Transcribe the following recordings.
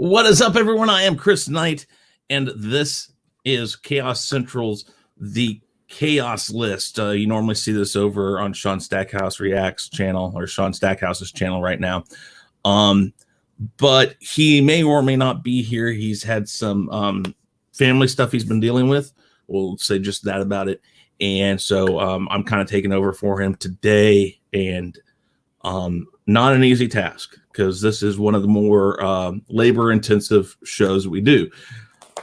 What is up, everyone? I am Chris Knight, and this is Chaos Central's The Khaos List. You normally see this over on Sean Stackhouse Reacts channel, or Sean Stackhouse's channel right now. But he may or may not be here. He's had some family stuff he's been dealing with. We'll say just that about it. And so I'm kind of taking over for him today, and not an easy task, because this is one of the more labor-intensive shows we do.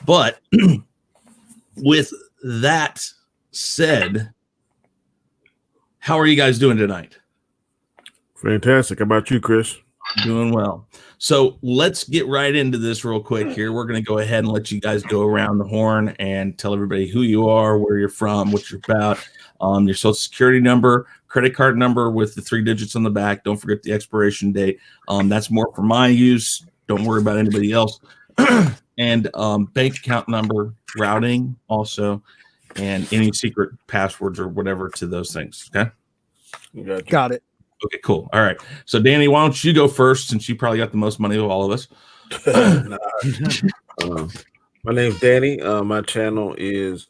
But with that said, how are you guys doing tonight? Fantastic. How about you, Chris? Doing well. So let's get right into this real quick here. We're going to go ahead and let you guys go around the horn and tell everybody who you are, where you're from, what you're about, your social security number, credit card number with the 3 digits on the back. Don't forget the expiration date. That's more for my use. Don't worry about anybody else. And bank account number, routing also, and any secret passwords or whatever to those things. Okay? Got it. Okay, cool. All right. So, Danny, why don't you go first, since you probably got the most money of all of us? My name's Danny. My channel is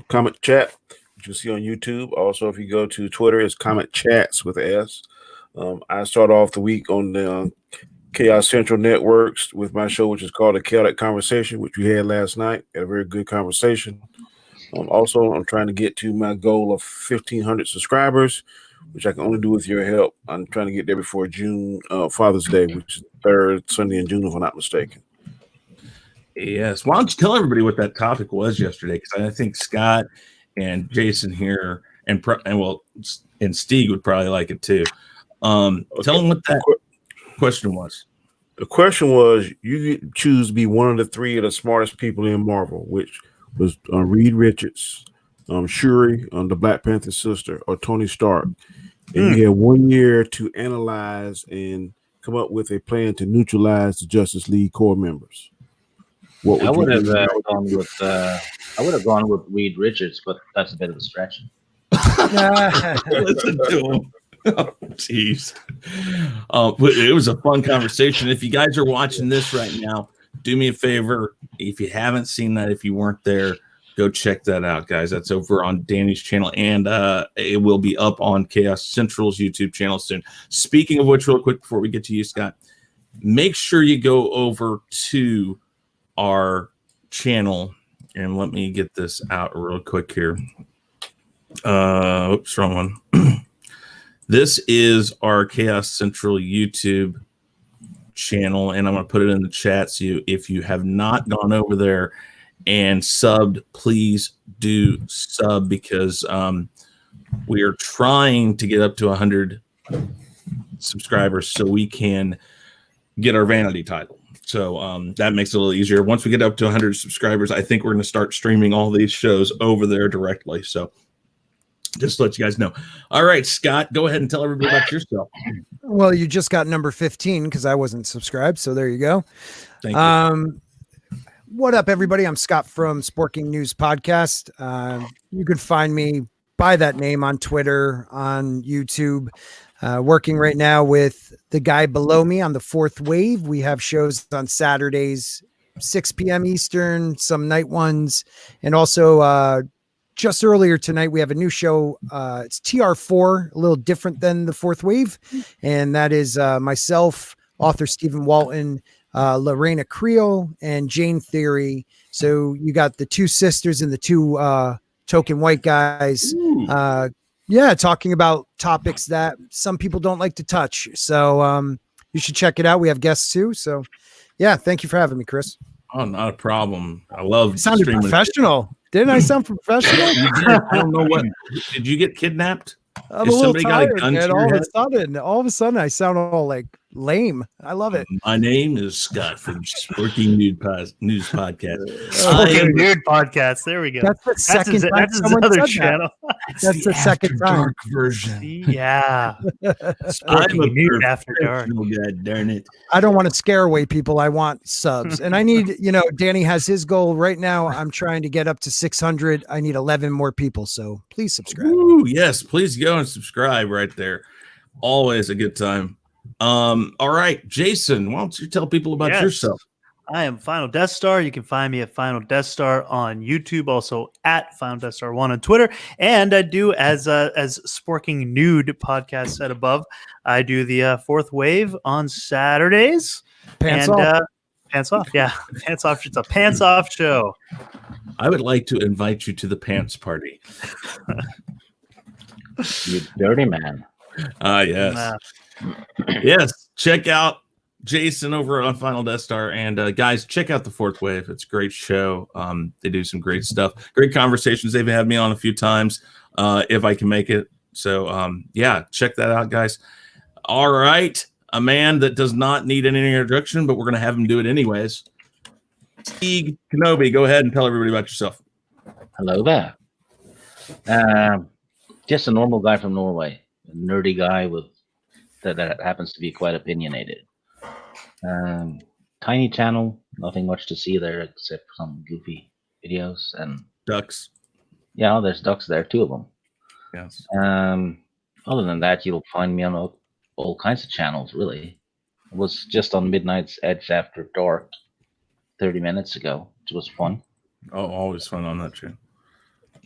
Comment Chat, which you'll see on YouTube. Also, if you go to Twitter, it's Comment Chats with an S. I start off the week on the Chaos Central Networks with my show, which is called A Chaotic Conversation, which we had last night. Had a very good conversation. Also, I'm trying to get to my goal of 1,500 subscribers, which I can only do with your help. I'm trying to get there before June, Father's Day, which is the 3rd Sunday in June, if I'm not mistaken. Yes. Why don't you tell everybody what that topic was yesterday? Because I think Scott and Jason here and Stig would probably like it too. Okay. Tell them what that question was. The question was, you choose to be one of the 3 of the smartest people in Marvel, which was Reed Richards, Shuri, the Black Panther sister, or Tony Stark. And you had 1 year to analyze and come up with a plan to neutralize the Justice League core members. What would I would have gone with Reed Richards, but that's a bit of a stretch. Listen to him. Oh, jeez. It was a fun conversation. If you guys are watching this right now, do me a favor. If you haven't seen that, if you weren't there, go check that out, guys. That's over on Danny's channel, and it will be up on Chaos Central's YouTube channel soon. Speaking of which, real quick before we get to you, Scott, make sure you go over to our channel, and let me get this out real quick here. Oops, wrong one. This is our Chaos Central YouTube channel, and I'm going to put it in the chat. So if you have not gone over there and subbed, please do sub, because we are trying to get up to 100 subscribers so we can get our vanity title. So that makes it a little easier. Once we get up to 100 subscribers, I think we're going to start streaming all these shows over there directly. So just to let you guys know. All right, Scott, go ahead and tell everybody about yourself. Well, you just got number 15 because I wasn't subscribed. So there you go. Thank you. What up, everybody? I'm Scott from Sporking News Podcast. You can find me by that name on Twitter, on YouTube. Working right now with the guy below me on the 4th Wave. We have shows on Saturdays, 6 p.m. Eastern, some night ones, and also just earlier tonight we have a new show. It's TR4, a little different than the 4th Wave, and that is myself, author Stephen Walton, Lorena Creel, and Jane Theory. So you got the 2 sisters and the 2 token white guys. Talking about topics that some people don't like to touch. So you should check it out. We have guests too. So yeah, thank you for having me, Chris. Oh, not a problem. I love it. Sounded professional. Didn't I sound professional? I don't know what. Did you get kidnapped? I'm a little tired, man. All of a sudden, I sound all like lame. I love it. My name is Scott from Sporking News Podcast. Sporking Nude Podcast. There we go. That's the second time that's his other channel. That's the second time. Dark version. Yeah. I'm a Nude After Dark. God darn it. I don't want to scare away people. I want subs. And I need, Danny has his goal right now. I'm trying to get up to 600. I need 11 more people. So please subscribe. Ooh, yes, please go and subscribe right there. Always a good time. All right, Jason, why don't you tell people about yourself? I am FinalDeathStar. You can find me at FinalDeathStar on YouTube, also at FinalDeathStar1 on Twitter. And I do, as Sporking Nude podcast said above, I do the Fourth Wave on Saturdays. Pants and, off. Pants off, yeah. Pants off. It's a pants off show. I would like to invite you to the pants party. You dirty man. Yes. Yes. Check out Jason over on FinalDeathStar. And guys, check out the Fourth Wave. It's a great show. They do some great stuff. Great conversations. They've had me on a few times if I can make it. So, yeah, check that out, guys. All right. A man that does not need any introduction, but we're going to have him do it anyways. Stig Kenobi, go ahead and tell everybody about yourself. Hello there. Just a normal guy from Norway, a nerdy guy with that happens to be quite opinionated. Tiny channel, nothing much to see there except some goofy videos and Ducks. yeah, there's ducks there, 2 of them. Yes. Other than that, you'll find me on all kinds of channels. Really, I was just on Midnight's Edge After Dark 30 minutes ago, which was fun. Oh, always fun on that channel.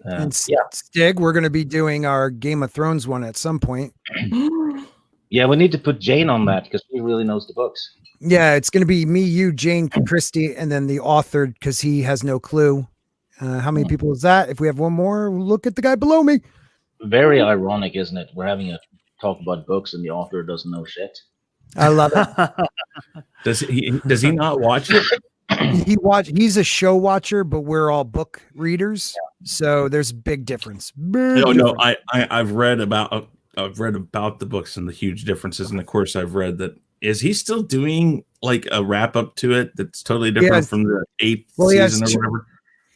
And Yeah, Stig, we're going to be doing our Game of Thrones one at some point. yeah, we need to put Jane on that because he really knows the books. Yeah, it's going to be me, you, Jane, Christie, and then the author because he has no clue. How many people is that? If we have one more, look at the guy below me. Very ironic, isn't it? We're having a talk about books and the author doesn't know shit. I love it. Does he not watch it? He's a show watcher, but we're all book readers, so there's a big difference. No, I've read about the books and the huge differences, and of course I've read that. Is he still doing like a wrap up to it that's totally different from the 8th season or whatever?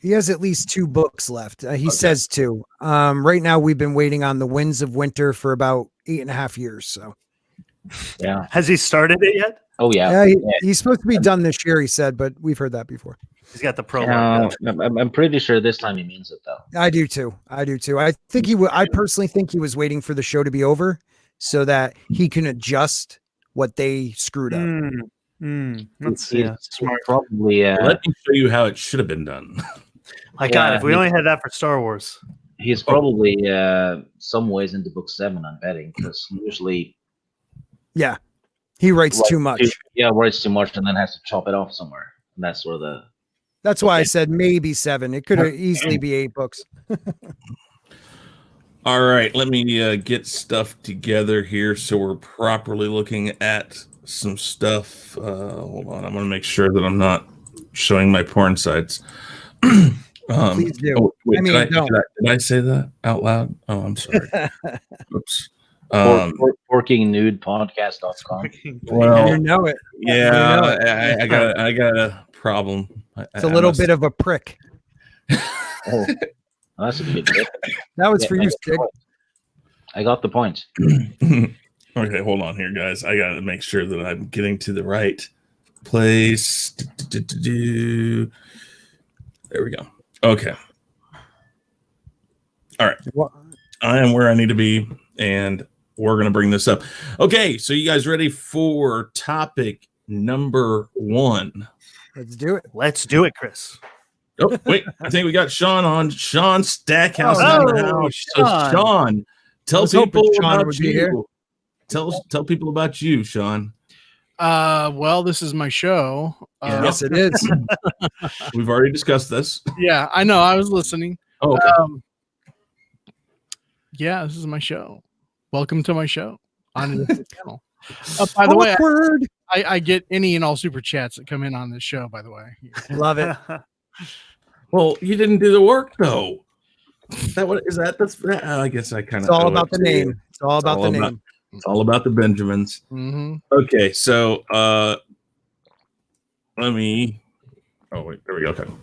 He has at least 2 books left. He says 2. Right now we've been waiting on the Winds of Winter for about 8.5 years. So Yeah. Has he started it yet? Oh yeah. He's supposed to be done this year, he said, but we've heard that before. He's got the prologue. I'm pretty sure this time he means it though. I do too. I think I personally think he was waiting for the show to be over so that he can adjust what they screwed up. Let's see. Smart. Probably. Let me show you how it should have been done. My God, if we only had that for Star Wars. He's probably some ways into book 7, I'm betting, because usually. Yeah, he writes too much. Writes too much and then has to chop it off somewhere. And that's where the. That's why I said maybe 7. It could easily be 8 books. All right, let me get stuff together here so we're properly looking at some stuff. Hold on, I'm going to make sure that I'm not showing my porn sites. Please do. Oh, wait, don't. did I say that out loud? Oh, I'm sorry. Oops. SporkingNudePodcast.com. Well, you know it. Yeah, I got a problem. It's a little bit of a prick. Oh, that's a good tip. That was for you, Stig. I got the point. Okay, hold on here, guys. I got to make sure that I'm getting to the right place. There we go. Okay. All right. I am where I need to be, and we're going to bring this up. Okay, so you guys ready for topic number 1? Let's do it. Let's do it, Chris. Oh, wait. I think we got Sean on. Sean Stackhouse in the house. So, Sean, tell people about you. Tell people about you, Sean. Well, this is my show. Yes, it is. We've already discussed this. Yeah, I know. I was listening. Oh, okay. Yeah, this is my show. Welcome to my show on this channel. By the way, I get any and all super chats that come in on this show, by the way. Love it. Well, you didn't do the work, though. I guess I kind of. It's all about the name. It's all about the name. It's all about the Benjamins. Mm-hmm. Okay, so let me. Oh wait, there we go. Okay. All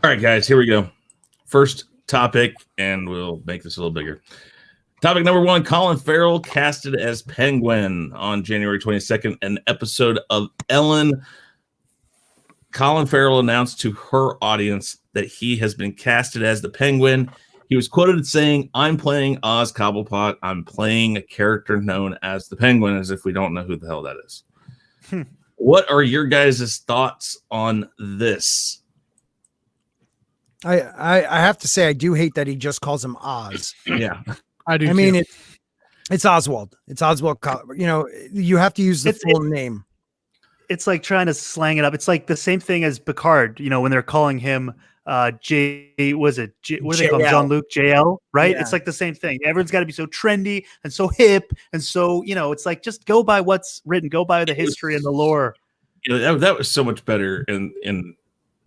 right, guys, here we go. First topic, and we'll make this a little bigger. Topic number 1: Colin Farrell casted as Penguin on January 22nd, an episode of Ellen. Colin Farrell announced to her audience that he has been casted as the Penguin. He was quoted as saying, "I'm playing Oz Cobblepot. I'm playing a character known as the Penguin," as if we don't know who the hell that is. What are your guys' thoughts on this? I have to say I do hate that he just calls him Oz. Yeah, I do. I mean it's Oswald. It's Oswald. You know, you have to use the full name. It's like trying to slang it up. It's like the same thing as Picard. You know, when they're calling him what do they call him? Jean-Luc JL, right? Yeah. It's like the same thing. Everyone's got to be so trendy and so hip and so, you know, it's like just go by what's written, go by the history and the lore. you know, that was so much better in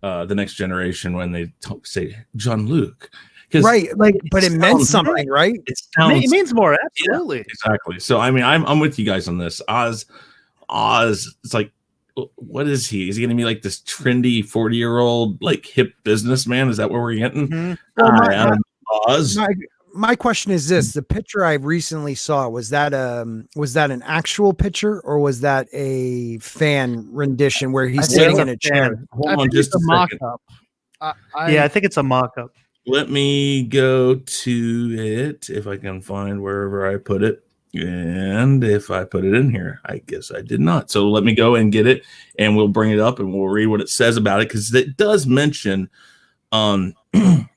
the Next Generation when they say Jean-Luc. Right, like, but it meant something, right? It means more, absolutely. Yeah, exactly. So I mean, I'm with you guys on this. Oz, it's like, what is he? Is he going to be like this trendy 40-year-old like hip businessman? Is that what we're getting? Well, Oz. My question is this: the picture I recently saw, was that an actual picture or was that a fan rendition where he's sitting in a chair? Hold on, just a second. I think it's a mock-up. Let me go to it if I can find wherever I put it. And if I put it in here, I guess I did not. So let me go and get it, and we'll bring it up and we'll read what it says about it, because it does mention, it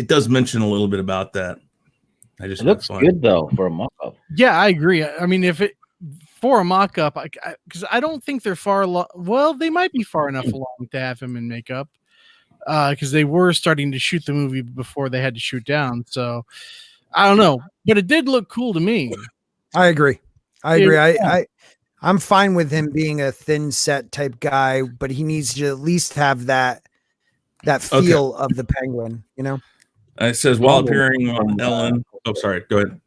does mention a little bit about that. It looks good though for a mock-up. Yeah, I agree. I mean, if it for a mock-up, because I don't think they're far along. Well, they might be far enough along to have him in makeup, because they were starting to shoot the movie before they had to shoot down. So I don't know, but it did look cool to me. I agree. I'm fine with him being a thin set type guy, but he needs to at least have that feel of the Penguin, you know? It says, while appearing on Ellen. Oh, sorry. Go ahead.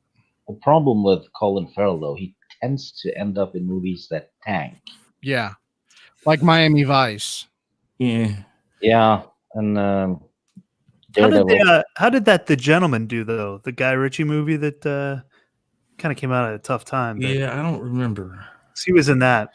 The problem with Colin Farrell, though, he tends to end up in movies that tank. Yeah, like Miami Vice. Yeah. Yeah, and how did that The Gentleman do though? The Guy Ritchie movie that kind of came out at a tough time. Yeah, I don't remember. He was in that.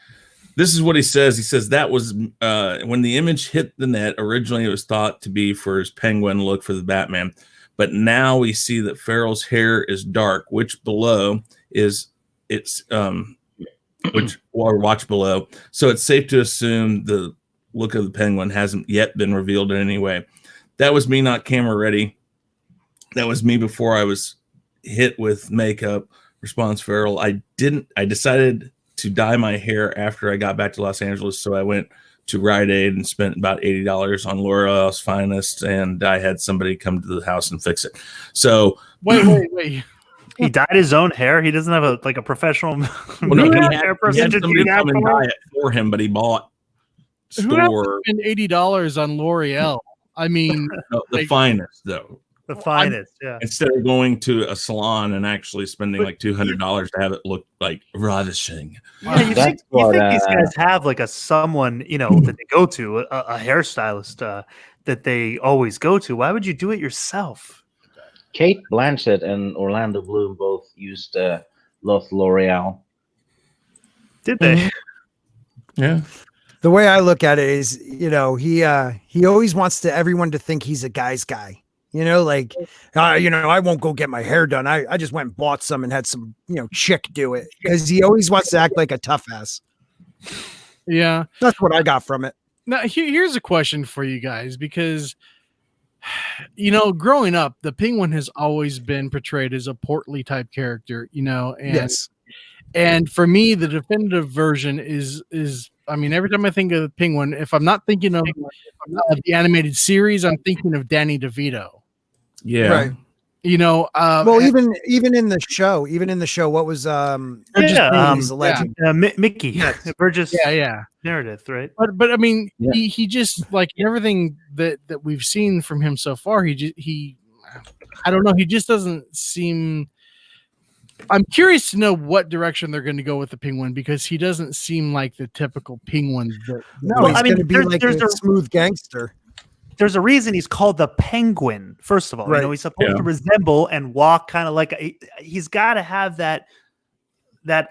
This is what he says. He says that was when the image hit the net. Originally, it was thought to be for his penguin look for the Batman, but now we see that Farrell's hair is dark, which below is which or watch below. So it's safe to assume the look of the penguin hasn't yet been revealed in any way. That was me not camera ready. That was me before I was hit with makeup. Response Farrell. I decided to dye my hair after I got back to Los Angeles. So I went to Rite Aid and spent about $80 on L'Oreal's Finest, and I had somebody come to the house and fix it. So wait. He dyed his own hair. He doesn't have a professional hair person to do that dye it for him, but he bought store and $80 on L'Oreal. I mean, no, the Finest though. The Finest, yeah. Instead of going to a salon and actually spending like $200 to have it look like ravishing. Yeah, you think these guys have like someone, you know, that they go to, a hairstylist that they always go to. Why would you do it yourself? Kate Blanchett and Orlando Bloom both used L'Oreal. Did they? Yeah. The way I look at it is, you know, he always wants everyone to think he's a guy's guy. You know, like, you know, I won't go get my hair done. I just went and bought some and had some, you know, chick do it, because he always wants to act like a tough ass. Yeah. That's what I got from it. Now, here's a question for you guys, because, you know, growing up, the Penguin has always been portrayed as a portly type character, you know, and yes. And for me, the definitive version is I mean, every time I think of the Penguin, if I'm not thinking of the animated series, I'm thinking of Danny DeVito. Yeah. Right. You know, well, even in the show, what was Burgess Meredith's legend? Mickey. Yes. Burgess. Yeah. Meredith, right? But I mean, he just, like, everything that we've seen from him so far, he I don't know, he just doesn't seem. I'm curious to know what direction they're going to go with the Penguin, because he doesn't seem like the typical Penguin. No, he's going to be like a smooth gangster. There's a reason he's called the Penguin. First of all, right. You know, he's supposed to resemble and walk kind of like he's got to have that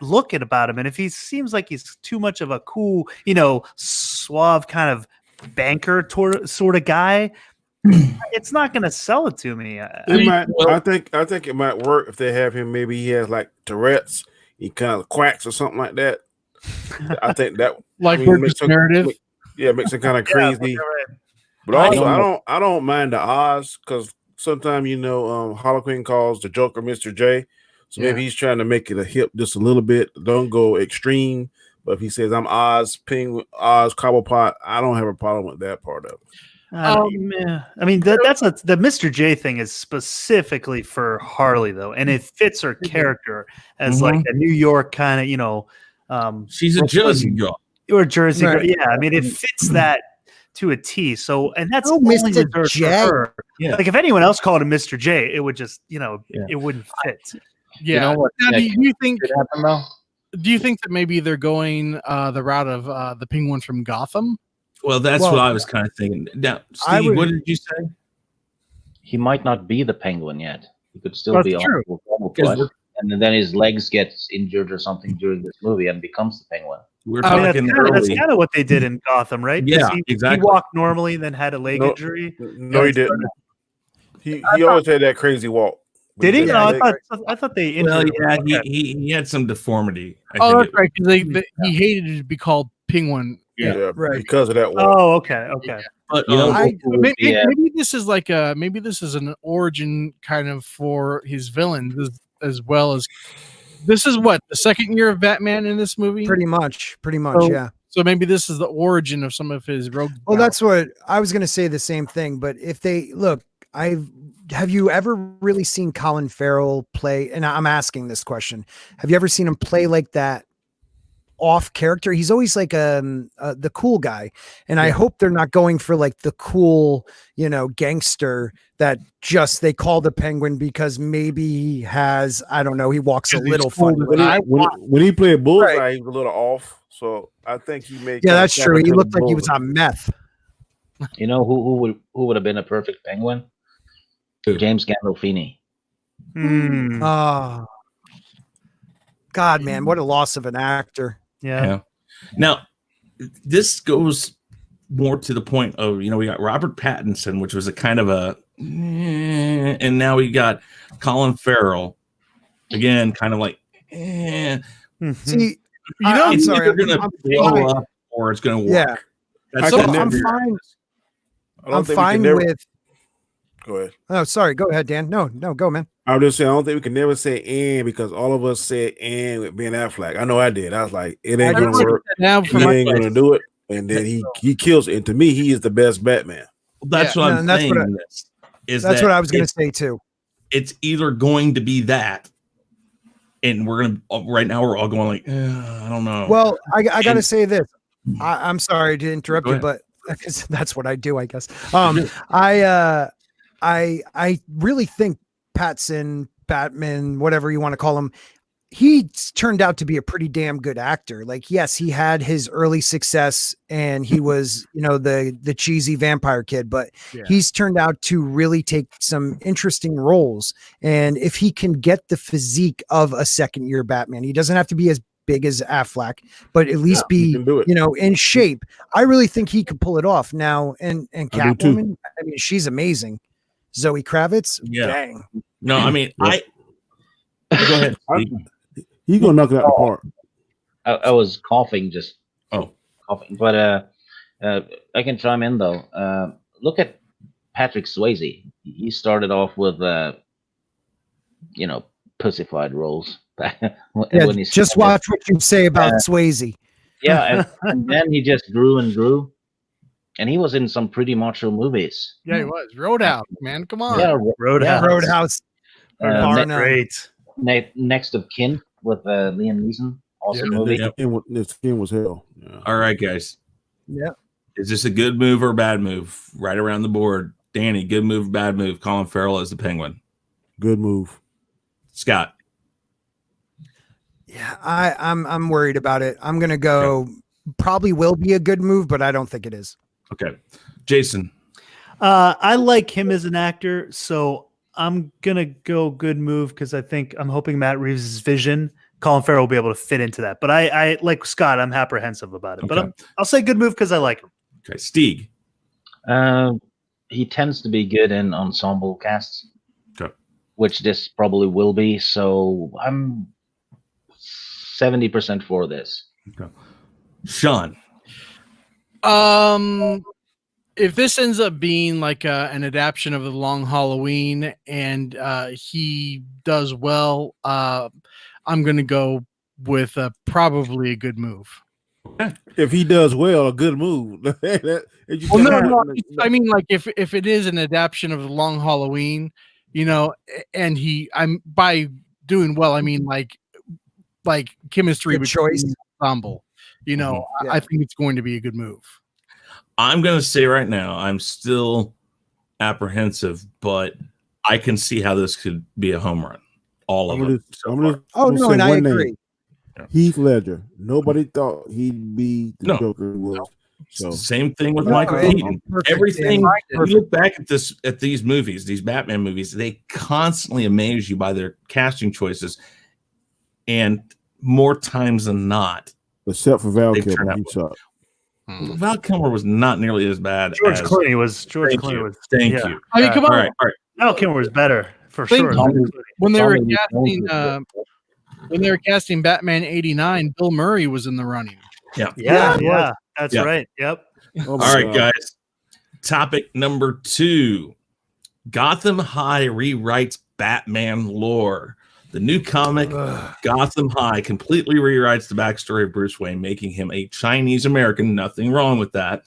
look about him. And if he seems like he's too much of a cool, you know, suave kind of banker sort of guy, it's not going to sell it to me. I think it might work if they have him. Maybe he has like Tourette's. He kind of quacks or something like that. I think that Like makes Burgess Narrative. makes it kind of crazy. right. But also, I don't mind the Oz because sometimes Harlequin calls the Joker Mr. J, so maybe he's trying to make it a hip just a little bit. Don't go extreme. But if he says I'm Oz, Penguin, Oz, Cobblepot, I don't have a problem with that part of it. I mean, that's the Mr. J thing is specifically for Harley though, and it fits her character as like a New York kind of, she's a Jersey girl or Jersey girl. Right. Yeah, I mean, it fits that to a T. So, and that's Oh, only Mr. reserved J. for her. Yeah. Like if anyone else called him Mr. J, it would just, it wouldn't fit. Yeah. You know what? Now, do you think? Could happen though. Do you think that maybe they're going the route of the Penguin from Gotham? Well, that's what I was kind of thinking. Now, Steve, what did you say? He might not be the Penguin yet. He could still be on Cobblepot, and then his legs gets injured or something during this movie and becomes the Penguin. We're I mean, talking that's early. kind of what they did in Gotham, right? 'Cause Yeah, he exactly. walked normally, then had a leg injury. No, he didn't. He always had that crazy walk. Did he? Yeah, No, I thought they injured Well, him. yeah, Okay. he had some deformity. I Oh, think that's right. Because he hated to be called Penguin. Yeah, right. because of that walk. Oh, okay. But, You know, Maybe this is like maybe this is an origin kind of for his villains as well as this is what the second year of Batman in this movie. Pretty much, So- yeah. So maybe this is the origin of some of his rogue. Well, that's what I was going to say. The same thing, but if they look, have you ever really seen Colin Farrell play? And I'm asking this question: have you ever seen him play like that off character? He's always like the cool guy, and I hope they're not going for like the cool, gangster that just they call the Penguin because maybe he has, I don't know, he walks a little funny. When he played Bullseye, he was a little off. So I think he made. Yeah, that's true. He looked like he was on meth. You know who would have been a perfect Penguin? Who? James Gandolfini. Oh, God, man, what a loss of an actor. Yeah. Now, this goes more to the point of, we got Robert Pattinson, which was a kind of a, and now we got Colin Farrell, again, kind of like, See, I'm it's sorry, either going to blow up or it's going to work. Yeah. That's So all I'm we're- fine. I don't I'm think we can fine never- with. Go ahead. Oh, sorry. Go ahead, Dan. No, go, man. I'm just saying, I don't think we can never say "and" because all of us said "and" with Ben Affleck. I know I did. I was like, it ain't gonna work. Now He ain't gonna do it. And then he kills it. And to me, he is the best Batman. That's Yeah, what no, I'm and that's saying. what That's what I was going to say too. It's either going to be that, and we're going to, right now, we're all going like, I don't know. Well, I got to And- say this. I'm sorry to interrupt Go you, ahead. but because that's what I do, I guess. I really think Pattinson, Batman, whatever you want to call him, he's turned out to be a pretty damn good actor. Like, yes, he had his early success and he was, the cheesy vampire kid, but he's turned out to really take some interesting roles. And if he can get the physique of a second year Batman, he doesn't have to be as big as Affleck, but at least he be, can do it. in shape. I really think he could pull it off now. And I do too. Catwoman, I mean, she's amazing. Zoe Kravitz, Yeah. dang. No, I mean, go ahead. Steve. He's gonna knock it out the park. I was coughing, just Oh, coughing, but I can chime in though. Look at Patrick Swayze. He started off with pussified roles. Yeah, just watch what you say about Swayze. Yeah, and then he just grew and grew, and he was in some pretty macho movies. Yeah, he was Roadhouse, man. Come on. Yeah, Roadhouse. Roadhouse. Barnum. Great. next of kin with Liam Neeson. Awesome movie. His skin was hell. Yeah. all right, guys. Yeah. Is this a good move or a bad move? Right around the board. Danny, good move, bad move. Colin Farrell as the Penguin. Good move. Scott. Yeah, I'm worried about it. I'm gonna go. Probably will be a good move, but I don't think it is. Okay. Jason. I like him as an actor, so I'm gonna go good move because I'm hoping Matt Reeves' vision, Colin Farrell will be able to fit into that. But I like Scott, I'm apprehensive about it. But Okay. I'll say good move because I like him. Okay. Stig. He tends to be good in ensemble casts, Okay. which this probably will be. So I'm 70% for this. Okay. Sean. If this ends up being like an adaptation of The Long Halloween and he does well, I'm going to go with probably a good move. If he does well, a good move. Well, no, I mean, like if it is an adaptation of The Long Halloween, you know, and I'm by doing well, I mean like chemistry Good choice. between the ensemble. You know, Yeah. I think it's going to be a good move. I'm going to say right now, I'm still apprehensive, but I can see how this could be a home run. All of them. And I agree. Heath Ledger. Nobody thought he'd be the Joker he was. So same thing with Michael Keaton. Everything. You look back at these movies, these Batman movies, they constantly amaze you by their casting choices, and more times than not, except for Val Kilmer, he sucked. Val Kilmer was not nearly as bad. George Clooney was. Thank you. I mean, come on. All right. Val Kilmer was better for sure. When they were casting Batman '89, Bill Murray was in the running. Yeah. That's right. Yep. All right, guys. Topic number 2. Gotham High rewrites Batman lore. The new comic, Gotham High, completely rewrites the backstory of Bruce Wayne, making him a Chinese American. Nothing wrong with that.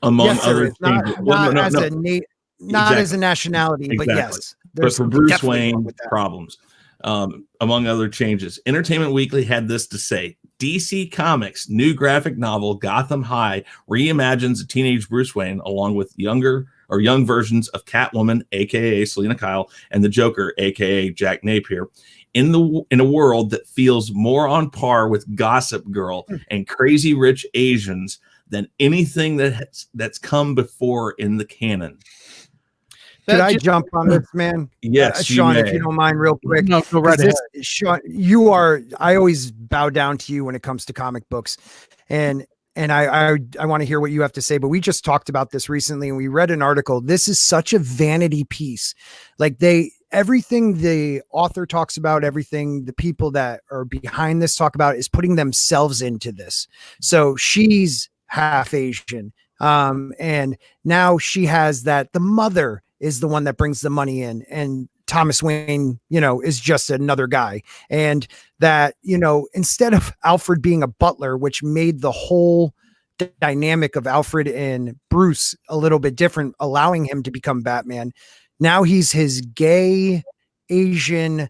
Among other things. Not as a nationality, but yes. But for Bruce Wayne problems. Among other changes. Entertainment Weekly had this to say. DC Comics' new graphic novel, Gotham High, reimagines a teenage Bruce Wayne along with young versions of Catwoman, aka Selena Kyle, and the Joker, aka Jack Napier, in a world that feels more on par with Gossip Girl and Crazy Rich Asians than anything that's come before in the canon. Could I jump on this, man? Yes, Sean, if you don't mind, real quick. No, go right ahead. Sean, I always bow down to you when it comes to comic books, and I want to hear what you have to say. But we just talked about this recently, and we read an article. This is such a vanity piece. Like everything the author talks about, everything the people that are behind this talk about is putting themselves into this. So she's half Asian, and now she has that. The mother is the one that brings the money in, and Thomas Wayne, is just another guy. And that, instead of Alfred being a butler, which made the whole dynamic of Alfred and Bruce a little bit different, allowing him to become Batman. Now he's his gay Asian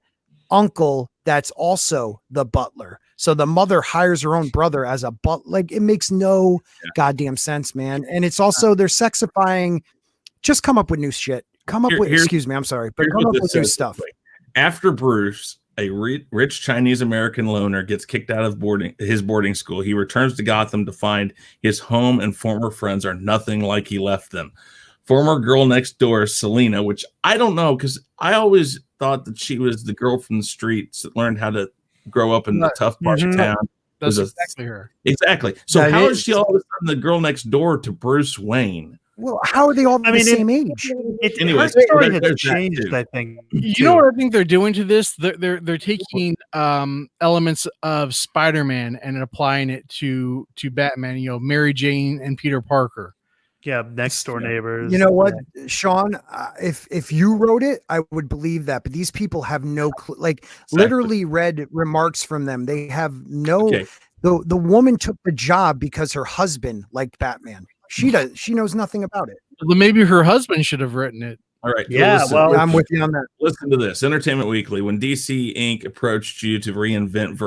uncle that's also the butler. So the mother hires her own brother as a butler. Like, it makes no goddamn sense, man. And it's also, they're sexifying. Just come up with new shit. Excuse me, I'm sorry, but come up with new stuff. After Bruce, a rich Chinese American loner, gets kicked out of his boarding school, he returns to Gotham to find his home and former friends are nothing like he left them. Former girl next door, Selena, which I don't know, because I always thought that she was the girl from the streets that learned how to grow up in the tough part of town. That's exactly her. Exactly. So how is she all of a sudden the girl next door to Bruce Wayne? Well, how are they all the same age? Anyway, her story has changed, I think. You know what I think they're doing to this? They're taking elements of Spider-Man and applying it to Batman. Mary Jane and Peter Parker. Yeah, next door neighbors. You know what, Sean? If you wrote it, I would believe that. But these people have no clue. Like, literally read remarks from them. They have no. Okay. The woman took the job because her husband liked Batman. She knows nothing about it. Well, maybe her husband should have written it. All right. Yeah. I'm with you on that. Listen to this. Entertainment Weekly. When DC Inc. approached you to reinvent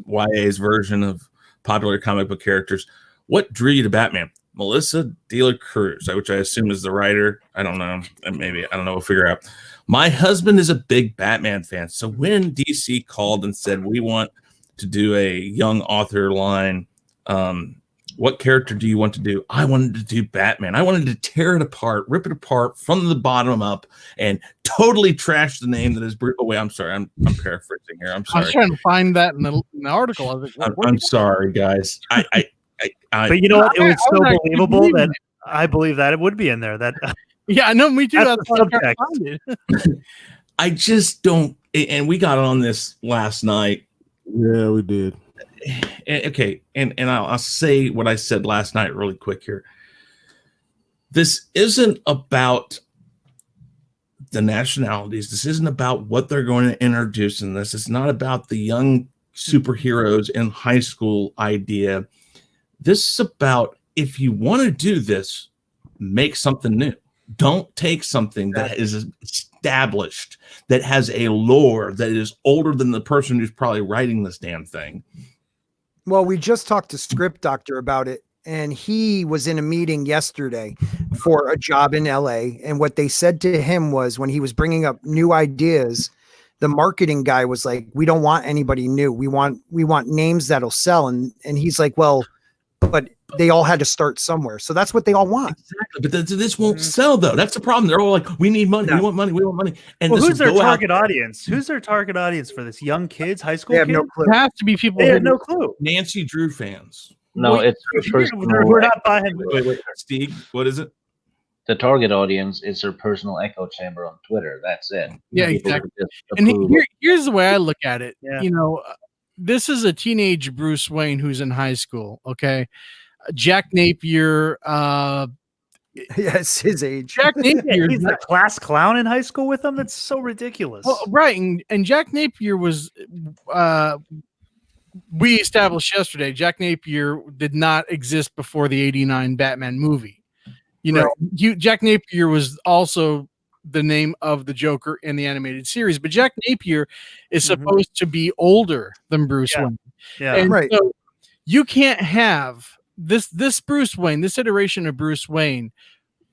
YA's version of popular comic book characters, what drew you to Batman? Melissa De La Cruz, which I assume is the writer. I don't know. Maybe. I don't know. We'll figure out. My husband is a big Batman fan. So when DC called and said, we want to do a young author line, what character do you want to do? I wanted to do Batman. I wanted to tear it apart, rip it apart from the bottom up, and totally trash the name that is Bruce. Oh, wait, I'm sorry. I'm paraphrasing here. I'm sorry. I was trying to find that in the article. I was like, I'm sorry, guys. But you know what? It was so believable that I believe that it would be in there. That yeah, I know. Me too. That's the subject. I just don't. And we got on this last night. Yeah, we did. okay, and I'll say what I said last night really quick here. This isn't about the nationalities. This isn't about what they're going to introduce in this. It's not about the young superheroes in high school idea. This is about, if you want to do this, make something new. Don't take something that is established, that has a lore that is older than the person who's probably writing this damn thing. Well, we just talked to Script Doctor about it, and he was in a meeting yesterday for a job in LA. And what they said to him was, when he was bringing up new ideas, the marketing guy was like, "We don't want anybody new. We want names that'll sell." And he's like, "Well, but they all had to start somewhere. So that's what they all want." Exactly. But this won't sell, though. That's the problem. They're all like, "We need money. No. We want money. We want money." And Well, this who's their will go out target audience? Who's their target audience for this? Young kids, high school They have kids? no clue. It has to be people. They who- have no clue. Nancy Drew fans. No, Well, it's her We're personal. not buying. Wait. Steve, what is it? The target audience is her personal echo chamber on Twitter. That's it. Yeah, People exactly. who just And approve here's the way I look at it. Yeah. You know, this is a teenage Bruce Wayne who's in high school. Okay, Jack Napier. Yes, his age. Jack Yeah, Napier. he's the class clown in high school with them. That's so ridiculous. Well, right, and Jack Napier was. We established yesterday, Jack Napier did not exist before the '89 Batman movie. You know, Jack Napier was also the name of the Joker in the animated series, but Jack Napier is supposed to be older than Bruce Wayne. yeah. And Right. so you can't have this Bruce Wayne, this iteration of Bruce Wayne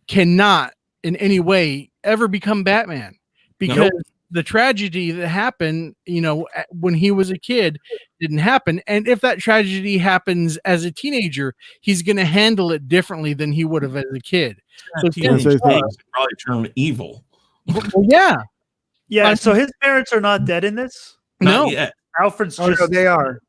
cannot in any way ever become Batman, because the tragedy that happened, you know, when he was a kid didn't happen. And if that tragedy happens as a teenager, he's going to handle it differently than he would have as a kid. So Teenage probably turn evil. well, yeah. Yeah. So his parents are not dead in this. Not No. yet. Alfred's Oh, just. no, they are.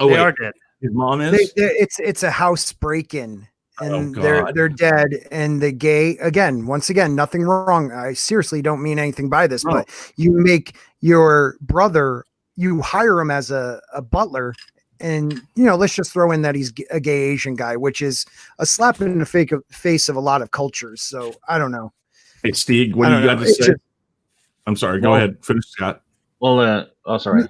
Oh, they wait. are dead. His mom is. It's a house break-in. And Oh, they're God. dead, and the gay once again, nothing wrong. I seriously don't mean anything by this, No. but you make your brother, you hire him as a butler, and you know, let's just throw in that he's a gay Asian guy, which is a slap in the face of a lot of cultures. So I don't know. Hey, Steve, what I do you don't got know. to It's say? just- I'm sorry. Go Well- ahead. Finish, Scott. Well, sorry.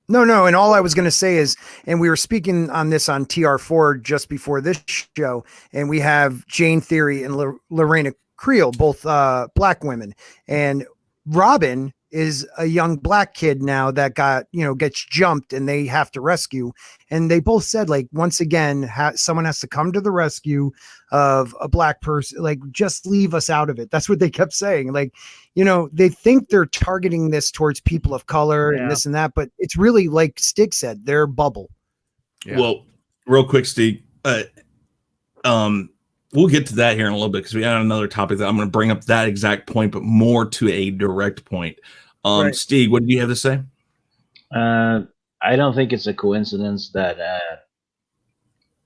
No. And all I was going to say is, and we were speaking on this on TR4 just before this show, and we have Jane Theory and Lorena Creel, both black women, and Robin is a young black kid now that gets jumped and they have to rescue. And they both said, like, once again, someone has to come to the rescue of a black person. Like, just leave us out of it. That's what they kept saying. Like, you know, they think they're targeting this towards people of color and this and that, but it's really, like Stig said, their bubble. Yeah. Well, real quick, Steve. We'll get to that here in a little bit because we got another topic that I'm going to bring up that exact point, but more to a direct point. Right. Steve, what do you have to say? I don't think it's a coincidence that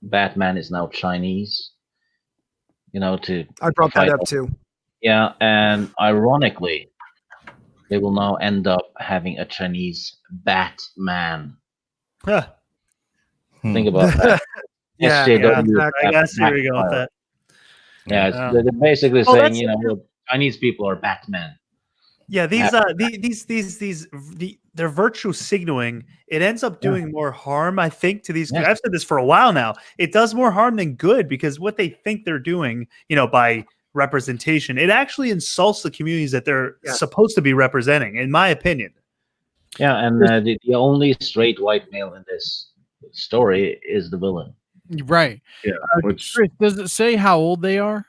Batman is now Chinese. You know, I brought that fight up too. Yeah, and ironically, they will now end up having a Chinese Batman. Huh. Think about that. Yeah, SJW exactly. I see where you're going with that. Yeah, Yeah. they're basically Well, saying, that's- you know, look, Chinese people are Batman. Yeah, they're virtue signaling. It ends up doing more harm, I think, to these. Yeah. I've said this for a while now. It does more harm than good because what they think they're doing, you know, by representation, it actually insults the communities that they're supposed to be representing, in my opinion. Yeah, and the only straight white male in this story is the villain. Right. Yeah. Which Chris, does it say how old they are?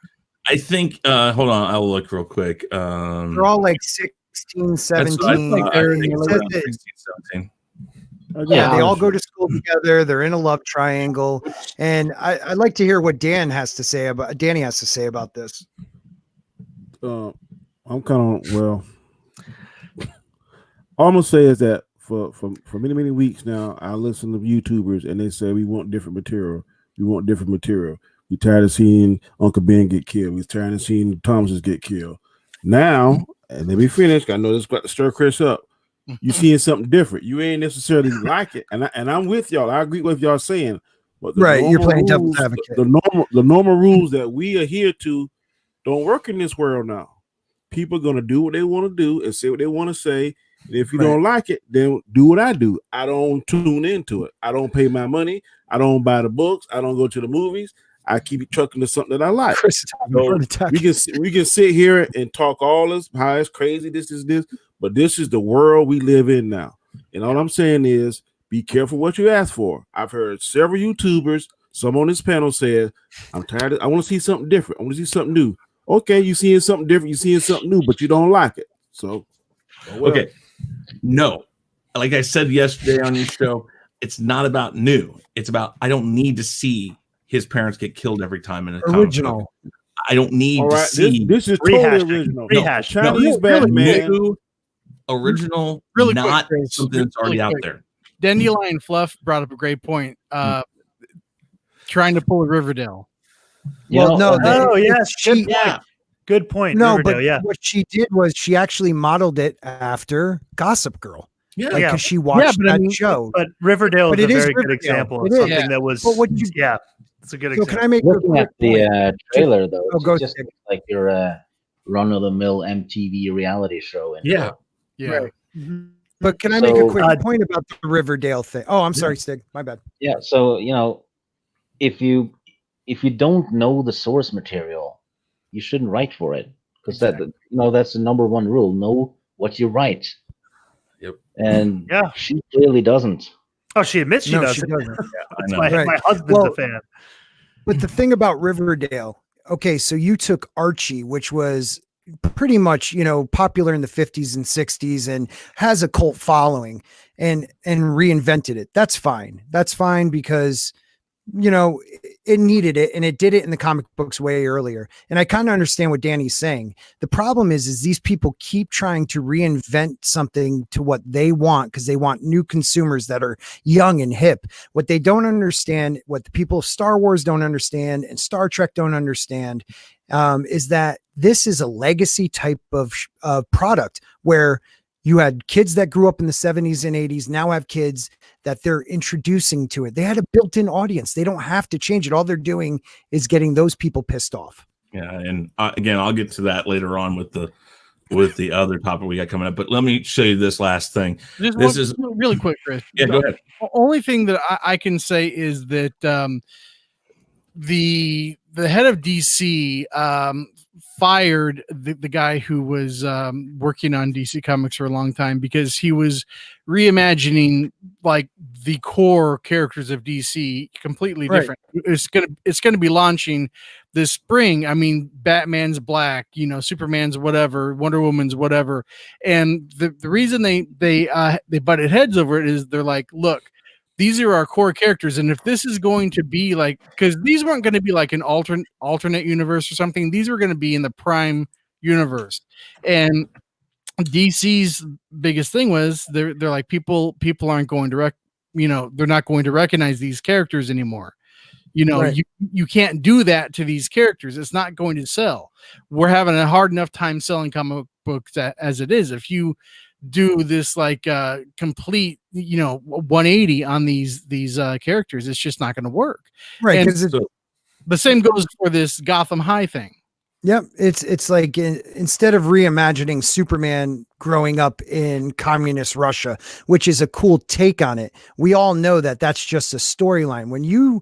I think, hold on, I'll look real quick. They're all like 16, That's what I 17. thought. I think It it's says around that- 16, 17. Yeah, they all go to school together. They're in a love triangle, and I'd like to hear what Danny has to say about this. I'm kind of all I'm gonna say is that for many weeks now, I listen to YouTubers and they say we want different material. We want different material. We're tired of seeing Uncle Ben get killed. We're tired of seeing Thomases get killed. Now, and let me finish. I know this is about to stir Chris up. You seeing something different. You ain't necessarily like it, and I'm with y'all. I agree with y'all saying, but Right, you're playing rules, devil's advocate. the normal rules that we adhere to don't work in this world now. People are gonna do what they want to do and say what they want to say. And if you don't like it, then do what I do. I don't tune into it. I don't pay my money. I don't buy the books. I don't go to the movies. I keep it trucking to something that I like. Chris, So we can sit here and talk all this, how it's crazy, this is this, but this is the world we live in now. And all I'm saying is be careful what you ask for. I've heard several YouTubers, some on this panel said, I'm tired I want to see something different. I want to see something new. Okay, you seeing something different, you seeing something new, but you don't like it. So okay. No. Like I said yesterday on your show, it's not about new. It's about I don't need to see his parents get killed every time in a original. I don't need to see this is totally original. Rehash. Chinese Batman. New, original, Really not quick, something that's already out there. Dandelion Fluff brought up a great point. Trying to pull a Riverdale. Well, no. Good point. No, Riverdale, but what she did was she actually modeled it after Gossip Girl. Yeah, because she watched that show. But Riverdale is a very good example of something that was. But what you, it's a good so example. can I make looking at the trailer though? Oh, go just like your run-of-the-mill MTV reality show. And yeah. Right. But can I make a quick point about the Riverdale thing? Oh, I'm sorry, Stig. My bad. Yeah. So if you don't know the source material, you shouldn't write for it because that's the number one rule. Know what you write. Yep. And she clearly doesn't. Oh, she admits she doesn't. She doesn't. My husband's a fan. But the thing about Riverdale, okay, so you took Archie, which was pretty much, popular in the 50s and 60s and has a cult following and reinvented it. That's fine. That's fine because it needed it and it did it in the comic books way earlier. And I kind of understand what Danny's saying. The problem is these people keep trying to reinvent something to what they want because they want new consumers that are young and hip. What they don't understand, what the people of Star Wars don't understand and Star Trek don't understand, is that this is a legacy type of product where you had kids that grew up in the 70s and 80s now have kids that they're introducing to it. They had a built-in audience. They don't have to change it. All they're doing is getting those people pissed off. Yeah. And again, I'll get to that later on with the other topic we got coming up. But let me show you this last thing. This is really quick, Chris. Yeah, go ahead. The only thing that I can say is that the head of DC fired the guy who was working on DC Comics for a long time because he was reimagining like the core characters of DC completely different. It's gonna be launching this spring. I mean, Batman's black, Superman's whatever, Wonder Woman's whatever, and the reason they butted heads over it is they're like, look, these are our core characters, and if this is going to be like, because these weren't going to be like an alternate universe or something, these were going to be in the prime universe. And DC's biggest thing was they're like people aren't going to they're not going to recognize these characters anymore. You can't do that to these characters. It's not going to sell. We're having a hard enough time selling comic books as it is. If you do this like complete 180 on these characters, it's just not going to work, right? Because the same goes for this Gotham High thing. Yep, it's like instead of reimagining Superman growing up in communist Russia, which is a cool take on it, we all know that that's just a storyline. When you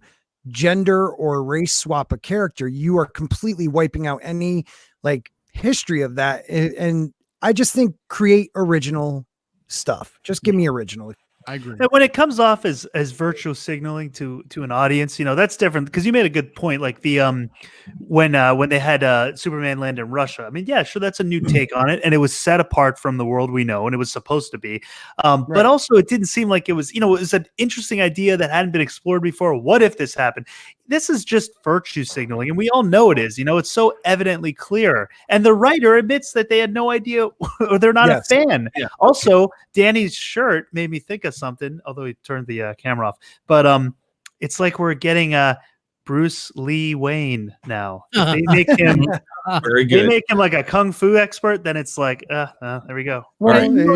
gender or race swap a character, you are completely wiping out any like history of that. And I just think create original stuff. Just give me original. I agree. And when it comes off as virtue signaling to an audience, that's different because you made a good point. Like the when they had Superman land in Russia. I mean, yeah, sure, that's a new take on it, and it was set apart from the world we know, and it was supposed to be. But also, it didn't seem like it was. It was an interesting idea that hadn't been explored before. What if this happened? This is just virtue signaling, and we all know it is. It's so evidently clear. And the writer admits that they had no idea, or they're not a fan. Yeah. Also, Danny's shirt made me think of something, although he turned the camera off. But it's like we're getting Bruce Lee Wayne now. If they make him Very they good. make him like a kung fu expert, then it's like, there we go. Well, All right.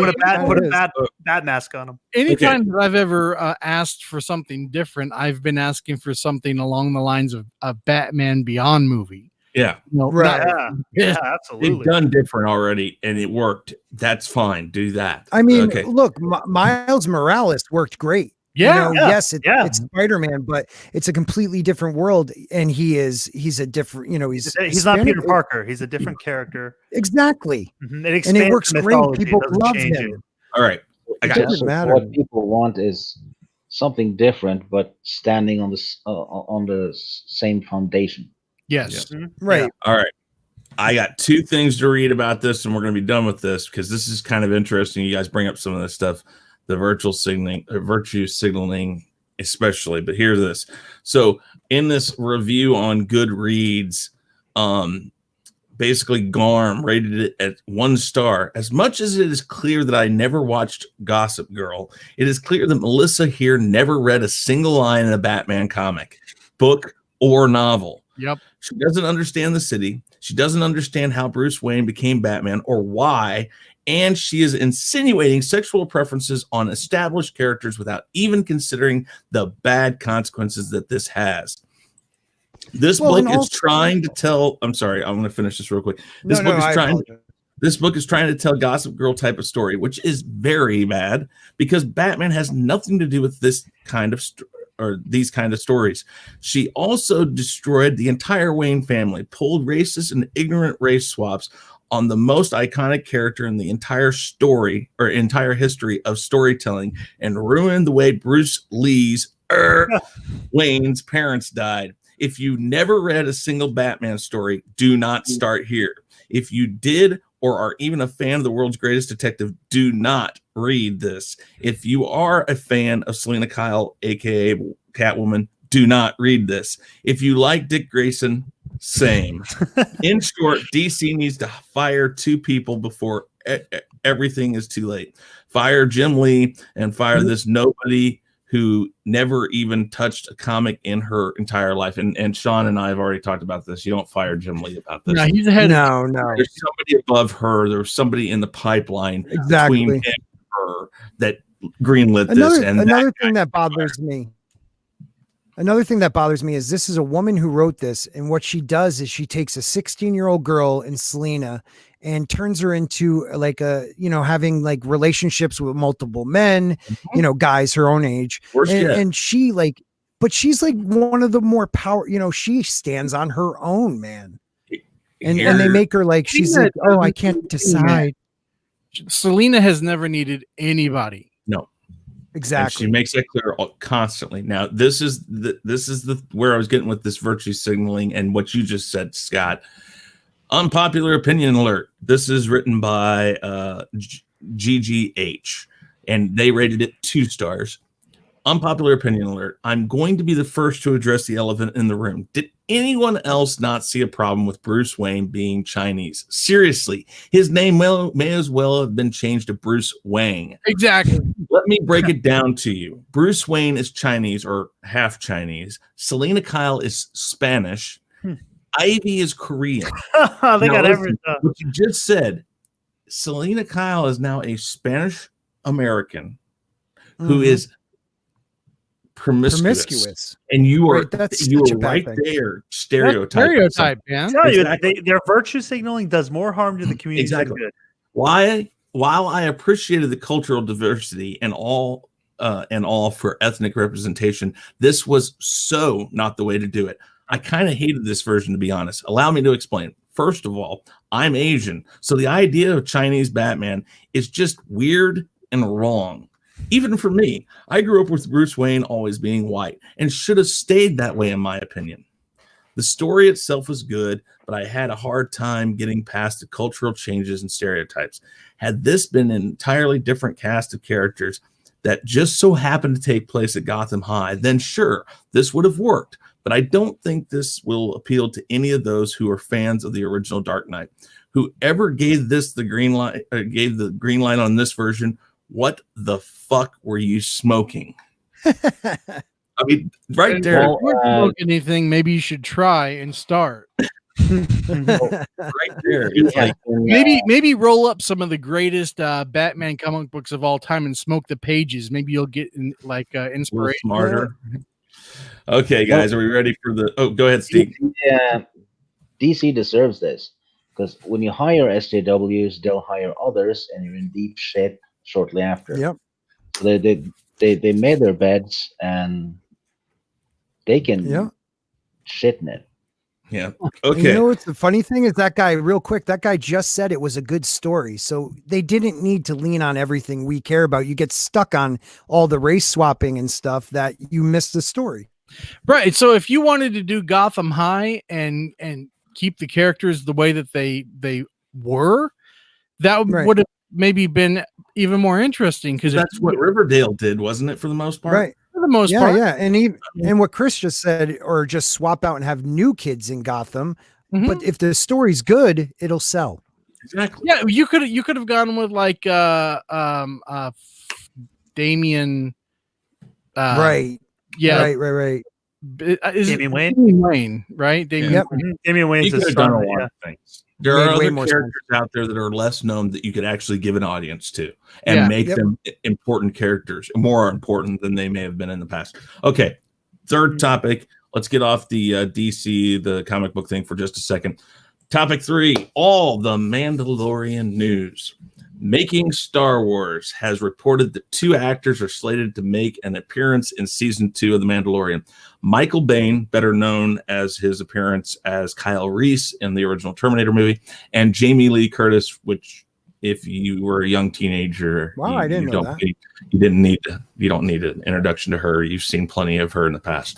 Put a it is. bat mask on him. Anytime that I've ever asked for something different, I've been asking for something along the lines of a Batman Beyond movie. Yeah. No, Right. Yeah, They've absolutely. done different already and it worked. That's fine. Do that. I mean, okay. look, Miles Morales worked great. Yeah, Yes, it's Mm-hmm. Spider-Man, but it's a completely different world, and he's a different, he's He's not Hispanic. Peter Parker. He's a different character. Exactly, Mhm. and it works great. People love change him. All right. I It got doesn't So matter. what people want is something different, but standing on the same foundation. yes. Right. All right. I got two things to read about this, and we're going to be done with this because this is kind of interesting. You guys bring up some of this stuff, the virtue signaling, especially. But here's this. So, in this review on Goodreads, basically Garm rated it at 1 star. As much as it is clear that I never watched Gossip Girl, it is clear that Melissa here never read a single line in a Batman comic, book, or novel. Yep. She doesn't understand the city. She doesn't understand how Bruce Wayne became Batman or why. And she is insinuating sexual preferences on established characters without even considering the bad consequences that this has. This book is trying to tell. I'm sorry. I'm going to finish this real quick. This book is trying to tell Gossip Girl type of story, which is very bad because Batman has nothing to do with this kind of or these kind of stories. She also destroyed the entire Wayne family, pulled racist and ignorant race swaps on the most iconic character in the entire story or entire history of storytelling, and ruined the way Bruce Lee's Wayne's parents died. If you never read a single Batman story, do not start here. If you did or are even a fan of the world's greatest detective, do not read this. If you are a fan of Selena Kyle, aka Catwoman, do not read this. If you like Dick Grayson, same. In short, DC needs to fire 2 people before everything is too late. Fire Jim Lee and fire this nobody who never even touched a comic in her entire life. And Sean and I have already talked about this. You don't fire Jim Lee about this. No, he's ahead. No. There's somebody above her. There's somebody in the pipeline between him and her that greenlit this. And another thing that bothers me. Another thing that bothers me is this is a woman who wrote this, and what she does is she takes a 16-year-old girl in Selena and turns her into like having like relationships with multiple men, guys her own age. And she but she's like one of the more she stands on her own, man. And they make her like, she's like, oh, I can't decide. Selena has never needed anybody. No. Exactly. And she makes that clear constantly. Now, this is where I was getting with this virtue signaling and what you just said, Scott. Unpopular opinion alert. This is written by GGH, and they rated it 2 stars. Unpopular opinion alert. I'm going to be the first to address the elephant in the room. Did anyone else not see a problem with Bruce Wayne being Chinese? Seriously, his name may as well have been changed to Bruce Wang. Exactly. Let me break it down to you. Bruce Wayne is Chinese or half Chinese. Selena Kyle is Spanish. Ivy is Korean. They got everything. What you just said, Selena Kyle is now a Spanish American who is promiscuous. And you are right there stereotype, man. Tell you, their virtue signaling does more harm to the community than good. While I appreciated the cultural diversity and all for ethnic representation, this was so not the way to do it. I kind of hated this version, to be honest. Allow me to explain. First of all, I'm Asian, so the idea of Chinese Batman is just weird and wrong. Even for me, I grew up with Bruce Wayne always being white and should have stayed that way, in my opinion. The story itself was good, but I had a hard time getting past the cultural changes and stereotypes. Had this been an entirely different cast of characters that just so happened to take place at Gotham High, then sure, this would have worked. But I don't think this will appeal to any of those who are fans of the original Dark Knight. Whoever gave this the green light, gave the green light on this version, what the fuck were you smoking? I mean, right there, If you don't book anything, maybe you should try and start. right there. It's like Maybe roll up some of the greatest Batman comic books of all time and smoke the pages. Maybe you'll get inspiration. smarter. Okay, guys, are we ready for the? Oh, go ahead, Steve. Yeah, DC deserves this because when you hire SJWs, they'll hire others, and you're in deep shit shortly after. Yep. So they made their beds, and they can shit in it. Yeah. And Okay. you know what's the funny thing is that guy, real quick, that guy just said it was a good story. So they didn't need to lean on everything we care about. You get stuck on all the race swapping and stuff that you miss the story. Right. So if you wanted to do Gotham High and keep the characters the way that they were, that would have maybe been even more interesting because that's what Riverdale did, wasn't it? For the most part, right? For the most part, yeah. And what Chris just said, or just swap out and have new kids in Gotham. Mm-hmm. But if the story's good, it'll sell. Exactly. Yeah, you could have gone with like Damian. Right. Yeah. Right. Damian Wayne, right? Yep. Damian Wayne's You could have done a lot of things. There are other characters out there that are less known that you could actually give an audience to and make them important characters, more important than they may have been in the past. Okay, third topic. Let's get off the DC, the comic book thing for just a second. Topic 3, all the Mandalorian news. Making Star Wars has reported that 2 actors are slated to make an appearance in season 2 of The Mandalorian. Michael Biehn, better known as his appearance as Kyle Reese in the original Terminator movie, and Jamie Lee Curtis, which if you were a young teenager, I didn't know that. You don't need an introduction to her. You've seen plenty of her in the past.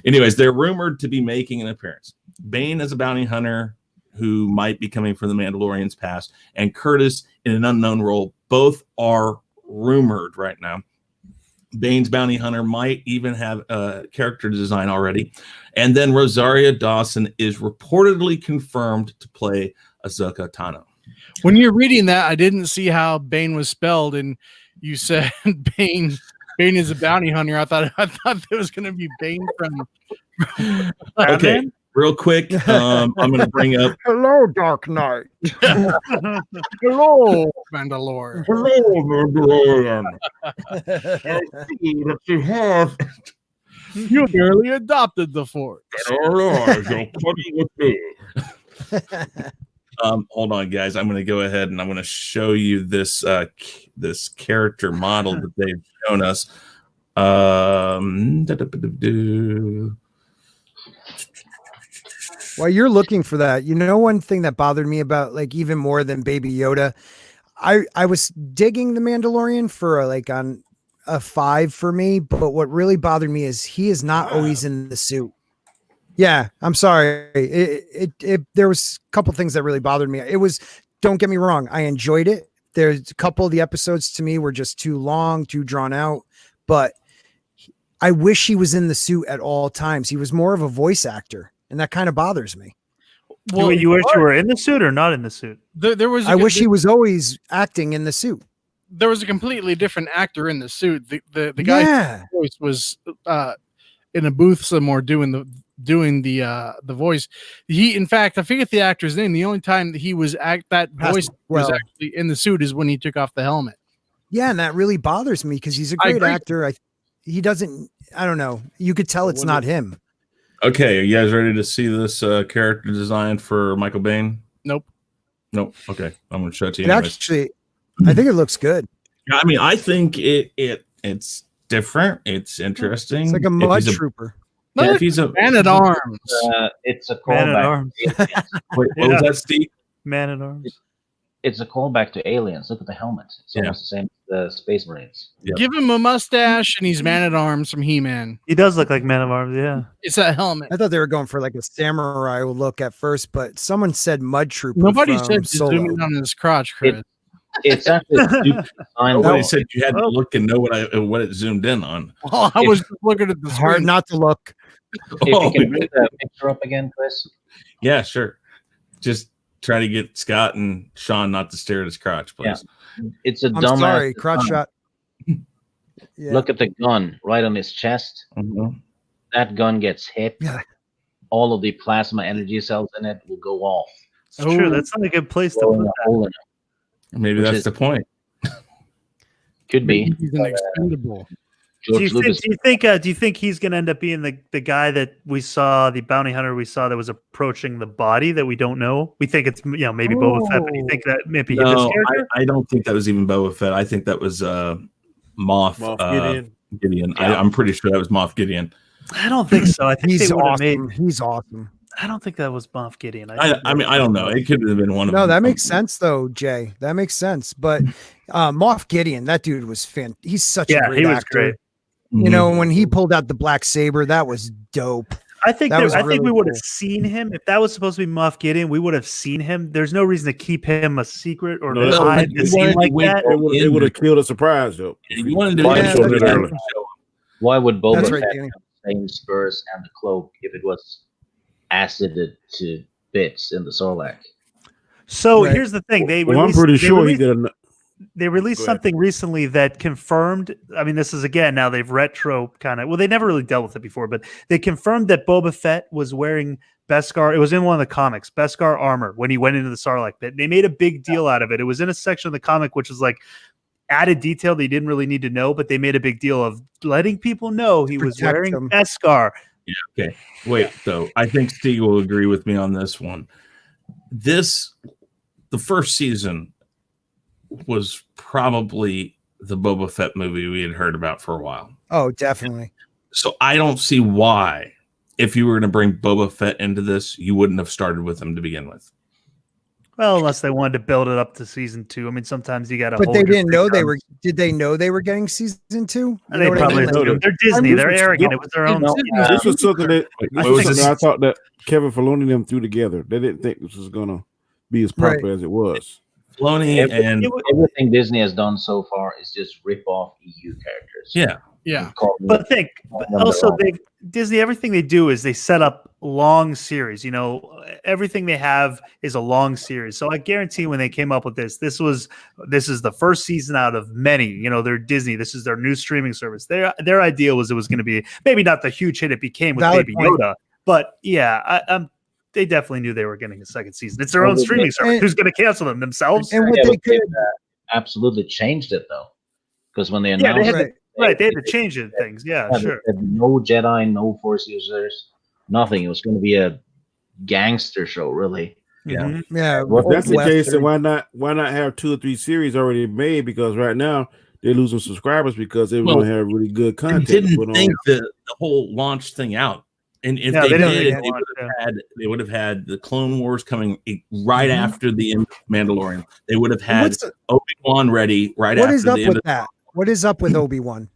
Anyways, they're rumored to be making an appearance. Biehn as a bounty hunter who might be coming from the Mandalorian's past, and Curtis in an unknown role. Both are rumored right now. Bane's bounty hunter might even have a character design already. And then Rosario Dawson is reportedly confirmed to play Ahsoka Tano. When you're reading that, I didn't see how Bane was spelled, and you said Bane is a bounty hunter. I thought it was going to be Bane from Okay, real quick, I'm going to bring up. Hello, Dark Knight. Hello, Mandalore. Hello, Mandalorian. I see that you have. You barely adopted the Force. Hold on, guys. I'm going to go ahead and I'm going to show you this this character model that they've shown us. While you're looking for that, you know, one thing that bothered me about, like, even more than Baby Yoda, I was digging the Mandalorian for on a 5 for me, but what really bothered me is he is not always in the suit. Yeah, I'm sorry. There was a couple things that really bothered me. It was, don't get me wrong, I enjoyed it. There's a couple of the episodes to me were just too long, too drawn out, but I wish he was in the suit at all times. He was more of a voice actor, and that kind of bothers me. Well, you wish you were in the suit or not in the suit? I wish he was always acting in the suit. There was a completely different actor in the suit. The guy voice was in a booth somewhere doing the voice. He, in fact, I forget the actor's name. The only time that he was was actually in the suit is when he took off the helmet. Yeah, and that really bothers me because he's a great actor. He doesn't. I don't know. You could tell it's not him. Okay, are you guys ready to see this character design for Michael Biehn? Nope. Okay, I'm going to show it to you. Actually, I think it looks good. I mean, I think it's different. It's interesting. It's like a mud trooper. Yeah, if he's a man at arms. It's a callback. Wait, what was that, Steve? Man at arms. It's a callback to Aliens. Look at the helmet. It's almost the same as the Space Marines. Yep. Give him a mustache and he's Man at Arms from He-Man. He does look like Man at Arms, yeah. It's a helmet. I thought they were going for like a samurai look at first, but someone said mud trooper. Nobody said zooming on his crotch, Chris. It's actually a stupid design. Nobody said you had to look and know what it zoomed in on. Oh, I was looking at the screen. Hard not to look. If you can bring the picture up again, Chris. Yeah, sure. Just try to get Scott and Sean not to stare at his crotch, please. Yeah. It's a I'm sorry, crotch shot. Yeah. Look at the gun right on his chest. Mhm. That gun gets hit. Yeah. All of the plasma energy cells in it will go off. It's true. Oh. That's not a good place to blowing put a that. hole in it. Maybe Which that's is- the point. Could be. Maybe he's an expendable. Do George you, think, Lucas. do you think he's going to end up being the guy that we saw, the bounty hunter we saw that was approaching the body that we don't know? We think it's maybe Boba Fett, but you think that maybe his No, character? I don't think that was even Boba Fett. I think that was Moff Moff Gideon. Yeah. I'm pretty sure that was Moff Gideon. I don't think so. I think He's they would have awesome. made. He's awesome. I don't think that was Moff Gideon. I mean, I don't know. It could have been one of No, them. that makes sense though, Jay. That makes sense. But Moff Gideon, that dude was he's such a Yeah, great he was actor. great. You know, when he pulled out the black saber, that was dope. I think That was I think really we would have cool. seen him if that was supposed to be Moff Gideon. We would have seen him. There's no reason to keep him a secret or No, to hide you the scene wanted to like wait that. for- It would have killed a surprise though. You wanted to Why Yeah, show that's it right. early. Why would Boba That's right, Fett Danny. have the same spurs and the cloak if it was acided to bits in the Sarlacc? So Right. here's the thing: Well, I'm pretty sure he did. They released Go ahead. something recently that confirmed. I mean, this is again now they've retro kind of. Well, they never really dealt with it before, but they confirmed that Boba Fett was wearing Beskar. It was in one of the comics, Beskar armor when he went into the Sarlacc pit. They made a big deal out of it. It was in a section of the comic which was like added detail they didn't really need to know, but they made a big deal of letting people know he was protect wearing them. Beskar. Okay. Wait, though. I think Steve will agree with me on this one. The first season was probably the Boba Fett movie we had heard about for a while. Oh, definitely. So I don't see why, if you were going to bring Boba Fett into this, you wouldn't have started with him to begin with. Well, unless they wanted to build it up to season 2. I mean, sometimes you got to. But they didn't know they were. Did they know they were getting season 2? You They know what I probably mean? know do. that. They're Disney. They're arrogant. It was their own. This was something that What was this? I thought that Kevin Filoni and them threw together. They didn't think this was gonna be as popular as it was. Filoni and Everything Disney has done so far is just rip off EU characters. yeah, Yeah. But also Disney, everything they do is they set up long series. You know, everything they have is a long series. So I guarantee when they came up with this is the first season out of many. You know, they're Disney. This is their new streaming service. Their idea was it was going to be maybe not the huge hit it became with Valid Baby point. Yoda, but yeah, they definitely knew they were getting a second season. It's their own streaming service. Who's going to cancel them themselves? And what Yeah, they but they could absolutely changed it though, because when they Yeah, announced they had right. Right, they had to change it, things. Yeah, they sure. said no Jedi, no Force users, nothing. It was going to be a gangster show, really. Mhm. Yeah. Well, if that's the case, then Western. why not have 2 or 3 series already made? Because right now they're losing subscribers because they Well, don't have really good they content. to didn't put on. think the whole launch thing out. And if No, they they didn't did, think it they would have had the Clone Wars coming right Mhm. after the end of Mandalorian. They would have had What's- Obi-Wan ready right What after is up the end with of that? What is up with Obi-Wan?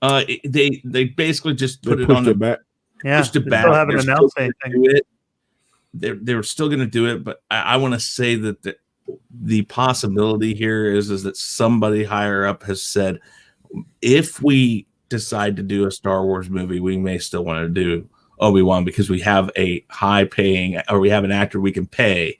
they basically just They put it pushed on the it back. Yeah, pushed it they back. still haven't They're still announced gonna anything. do it. They're still going to do it, but I want to say that the possibility here is that somebody higher up has said, if we decide to do a Star Wars movie, we may still want to do Obi-Wan because we have a high paying, or we have an actor we can pay.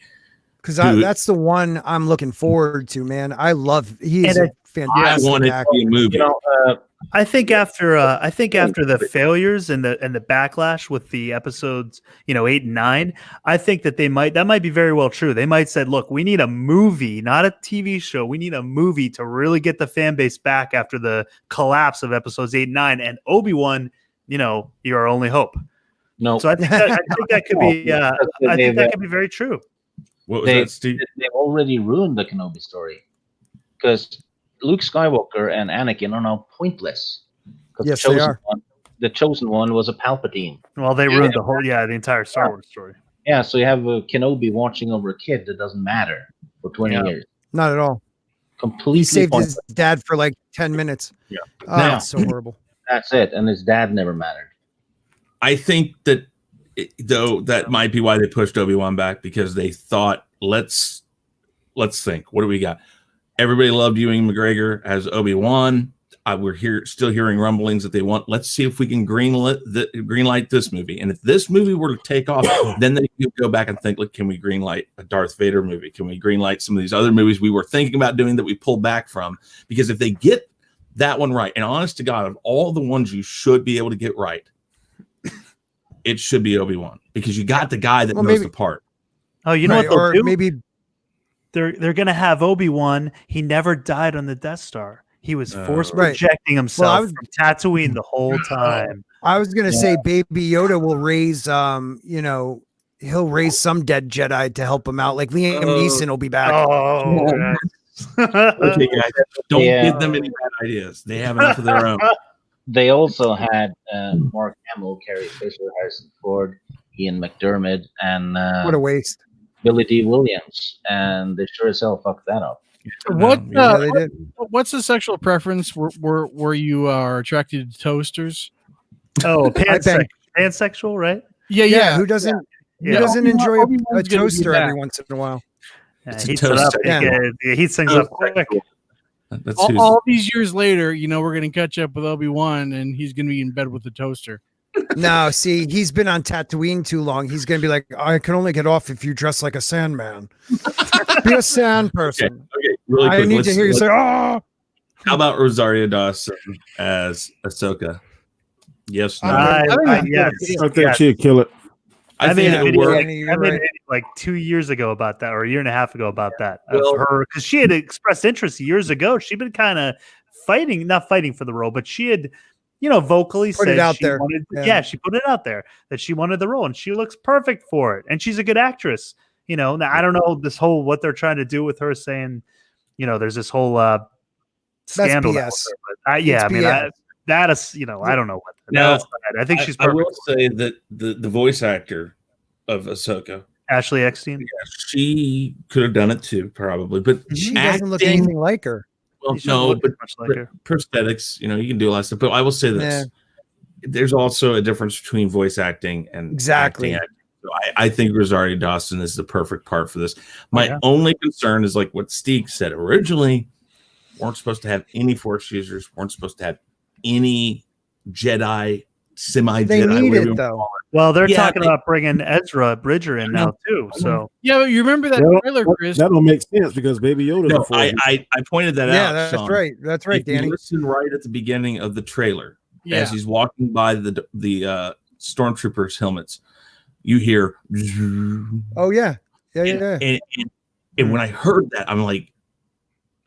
Because Dude. that's the one I'm looking forward to, man. I love. He's And a I fantastic want it to actor. be a movie. You know, I think after the failures and the backlash with the episodes, 8 and 9, I think that that might be very well true. They might said, look, we need a movie, not a TV show. We need a movie to really get the fan base back after the collapse of episodes 8 and 9. And Obi-Wan, you're our only hope. no, So I think that could be I think that could be very true. What was they, that, Steve? they've already ruined the Kenobi story because Luke Skywalker and Anakin are now pointless. 'Cause Yes, the they chosen are. one, the chosen one was a Palpatine. Well, they ruined the entire Star Wars story. Yeah, so you have a Kenobi watching over a kid that doesn't matter for 20 Yeah. years. Not at all. Completely He saved pointless. his dad for like 10 minutes. Yeah. Oh, Now- it's so horrible. That's it, and his dad never mattered. I think that though that might be why they pushed Obi-Wan back, because they thought, let's think, what do we got? Everybody loved Ewan McGregor as Obi-Wan. We're still hearing rumblings that they want. Let's see if we can greenlight this movie. And if this movie were to take off, then they could go back and think, look, can we greenlight a Darth Vader movie? Can we greenlight some of these other movies we were thinking about doing that we pulled back from? Because if they get that one right. And honest to God, of all the ones you should be able to get right, it should be Obi-Wan, because you got the guy that knows the part. Oh, you know Right, what they'll or do? maybe They're gonna have Obi-Wan. He never died on the Death Star. He was force Right. projecting himself Well, from Tatooine the whole time. I was gonna say Baby Yoda will raise he'll raise some dead Jedi to help him out. Like Liam Neeson will be back. Oh, Okay, guys, don't Yeah. give them any bad ideas. They have enough of their own. They also had Mark Hamill, Carrie Fisher, Harrison Ford, Ian McDermott, and What a waste. Billy D. Williams, and they sure as hell fucked that up. What Yeah, they did. what's the sexual preference where you are attracted to toasters? Oh, I think- pansexual, right? Yeah, who doesn't who Yeah. doesn't Obi-Wan- enjoy a Obi-Wan's gonna be toaster every back. once in a while? Yeah, It's a heats it up. toaster. Yeah. He sings up quick. That's All these years later, we're gonna catch up with Obi-Wan, and he's gonna be in bed with the toaster. No, see, he's been on Tatooine too long. He's gonna be like, I can only get off if you dress like a Sandman. Be a sand person. Okay, really quick. I need to hear you say, "Oh." How about Rosario Dawson as Ahsoka? Yes, no. Yes, I think she'd kill it. I I think made it a would video work. like, Danny, I you're made a right. video like 2 years ago about that, or a year and a half ago about that. Well- Of her, because she had expressed interest years ago. She'd been kind of not fighting for the role, but she had, vocally Put it said out she there. wanted. Yeah. Yeah, she put it out there that she wanted the role, and she looks perfect for it. And she's a good actress. Now I don't know this whole what they're trying to do with her saying, there's this whole scandal. BS. But It's I mean, BS. that is, I don't know what. Now, That's I think she's I perfect. will say that the voice actor of Ahsoka, Ashley Eckstein. she could have done it too, probably. But She doesn't look acting- anything like her. Well, She doesn't no, look but much like her. prosthetics, you can do a lot of stuff. But I will say this: there's also a difference between voice acting and Exactly. acting. So I think Rosario Dawson is the perfect part for this. My yeah. only concern is like what Stig said originally. Weren't supposed to have any Force users. Weren't supposed to have any Jedi, semi-Jedi. They need whatever you it wanna though. call it. Well, they're Yeah, talking they- about bringing Ezra Bridger in now too. So Yeah, but you remember that trailer, Chris? That don't make sense because Baby Yoda's No, a Force. I pointed that Yeah, out. that's Sean. right. That's right, If you Danny. listen right at the beginning of the trailer, Yeah. as he's walking by the stormtroopers' helmets, you hear. Oh yeah. Yeah. And when I heard that, I'm like,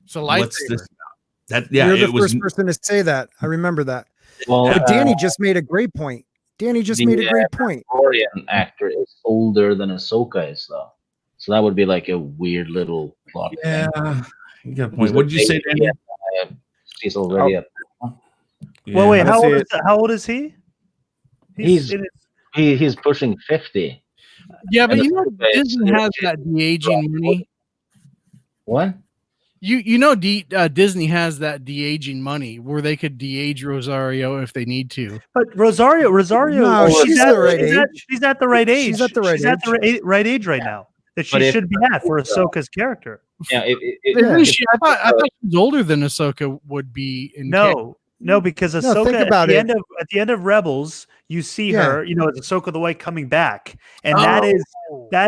It's a "What's lightsaber. this about?" That yeah, You're the it was. first person to say that. I remember that. Well, But Danny just made a great point. Danny just the, made a great point. Mandalorian actor is older than Ahsoka is, though. So that would be like a weird little plot. Yeah, thing. you got a point. What did you say, Danny? Yeah, she's already up. well, wait, I how old said- is how old is he? He's- in his- He's pushing 50. Yeah, but And you know the- Disney has that de-aging money. What? Disney has that de-aging money where they could de-age Rosario if they need to. But Rosario, No, she's at the right she's at the right age. She's at the right right age right now that she But if- should be at for Ahsoka's character. Yeah, Isn't she? I thought she was older than Ahsoka would be. In No, because No, Ahsoka think about at the end of Rebels, you see Yeah. her, as Ahsoka the White coming back, and that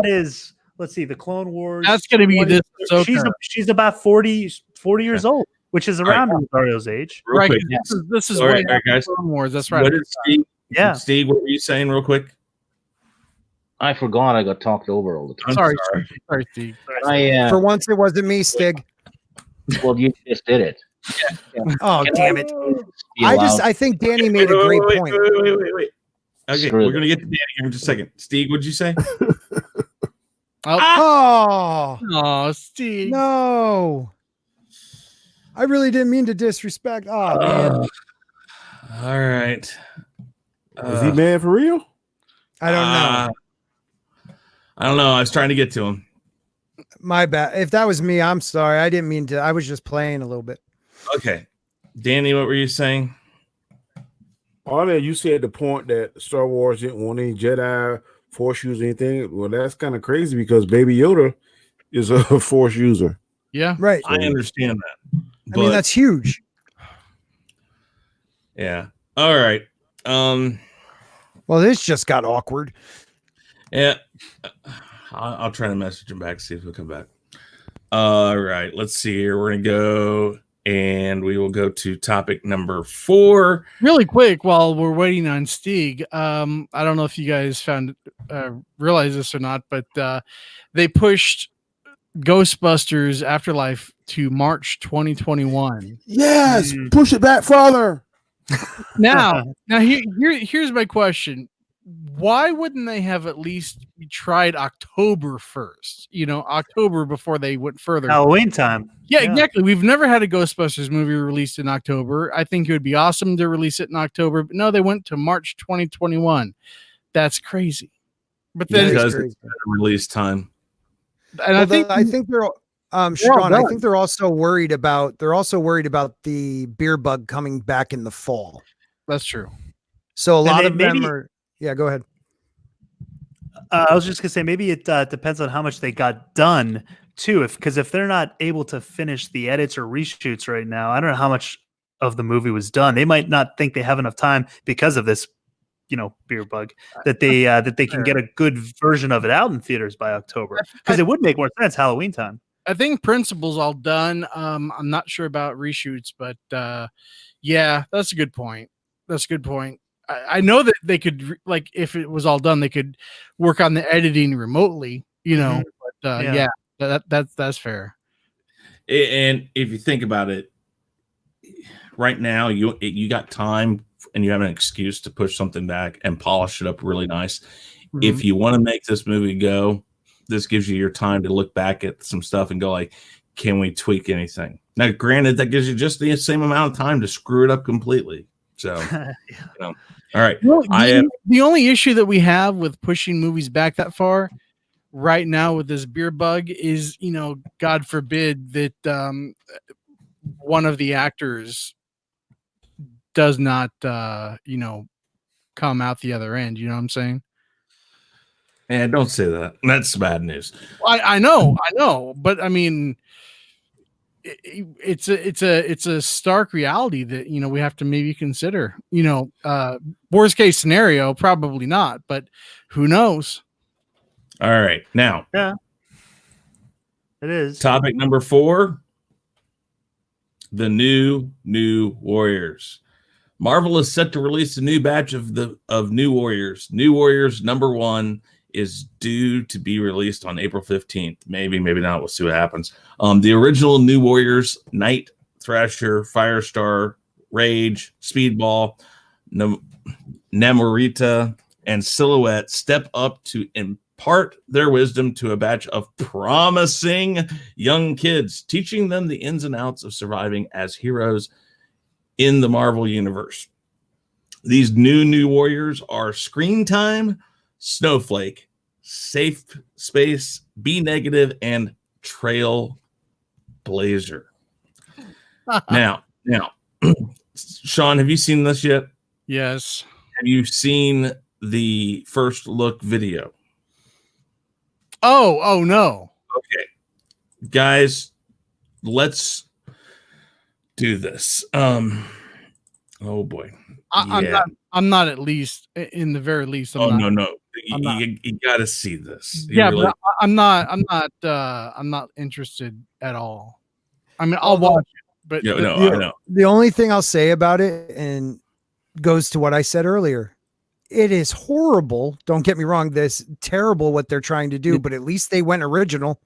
is. Let's see, the Clone Wars. That's going to be this Ahsoka. She's about 40 years old, which is around Rosario's age. Real Right, quick, 'cause this is All right, way all right, after guys. Clone Wars. That's right. What did Steve? Yeah. Steve, what were you saying, real quick? I forgot I got talked over all the time. Sorry, Steve. For once, it wasn't me, Stig. Well, you just did it. Oh, Can damn it! Steal I out? think Danny made a great point. Wait. Okay, Screw we're it. gonna get to Danny here in just a second. Steve, what'd you say? Oh Oh, Steve. no! I really didn't mean to disrespect. Oh man, All right. Is he mad for real? I don't know. I don't know. I was trying to get to him. My bad. If that was me, I'm sorry. I didn't mean to. I was just playing a little bit. Okay, Danny, what were you saying? Oh, man, you said the point that Star Wars didn't want any Jedi Force use anything. Well, that's kind of crazy because Baby Yoda is a Force user. Yeah. Right. I understand that. I mean, that's huge. yeah. All right. Well, this just got awkward. Yeah. I'll try to message him back, see if he'll come back. All right. Let's see here. We're gonna go And we will go to topic number 4. Really quick, while we're waiting on Stig, I don't know if you guys realize this or not, but they pushed Ghostbusters Afterlife to March 2021. Yes, push it back farther. Now here's my question. Why wouldn't they have at least tried October first? October before they went further. Halloween time. Yeah, exactly. We've never had a Ghostbusters movie released in October. I think it would be awesome to release it in October, but no, they went to March 2021. That's crazy. But then because it's release time. And I think they're Sean, I think they're also worried about the beer bug coming back in the fall. That's true. So a lot of them are. Yeah, go ahead. I was just gonna say maybe it depends on how much they got done too. Because if they're not able to finish the edits or reshoots right now, I don't know how much of the movie was done. They might not think they have enough time because of this, beer bug that they can get a good version of it out in theaters by October. Because it would make more sense Halloween time. I think principal's all done. I'm not sure about reshoots, but yeah, that's a good point. I know that they could, if it was all done, they could work on the editing remotely, but yeah, that's fair. And if you think about it, right now you got time and you have an excuse to push something back and polish it up really nice. Mm-hmm. If you want to make this movie go, this gives you your time to look back at some stuff and go like, can we tweak anything? Now, granted, that gives you just the same amount of time to screw it up completely. So, all right. Well, the only issue that we have with pushing movies back that far right now with this beer bug is, God forbid that one of the actors does not, come out the other end. You know what I'm saying? And don't say that. That's bad news. I know. But I mean, it's a stark reality that we have to maybe consider. Worst case scenario, probably not, but who knows? All right, now, yeah, it is topic number 4: the new Warriors. Marvel is set to release a new batch of New Warriors. New Warriors #1 is due to be released on April 15th. Maybe not. We'll see what happens. The original New Warriors, Knight, Thrasher, Firestar, Rage, Speedball, Namorita, and Silhouette step up to impart their wisdom to a batch of promising young kids, teaching them the ins and outs of surviving as heroes in the Marvel Universe. These new Warriors are Screen Time, Snowflake, Safe Space, B Negative, and Trailblazer. now, Sean, have you seen this yet? Yes. Have you seen the first look video? Oh no. Okay, guys, let's do this. Oh boy. I'm not at least in the very least. No. You got to see this. But I'm not interested at all. I mean, I'll watch it, but I know. The only thing I'll say about it, and goes to what I said earlier, it is horrible. Don't get me wrong. This terrible what they're trying to do, but at least they went original.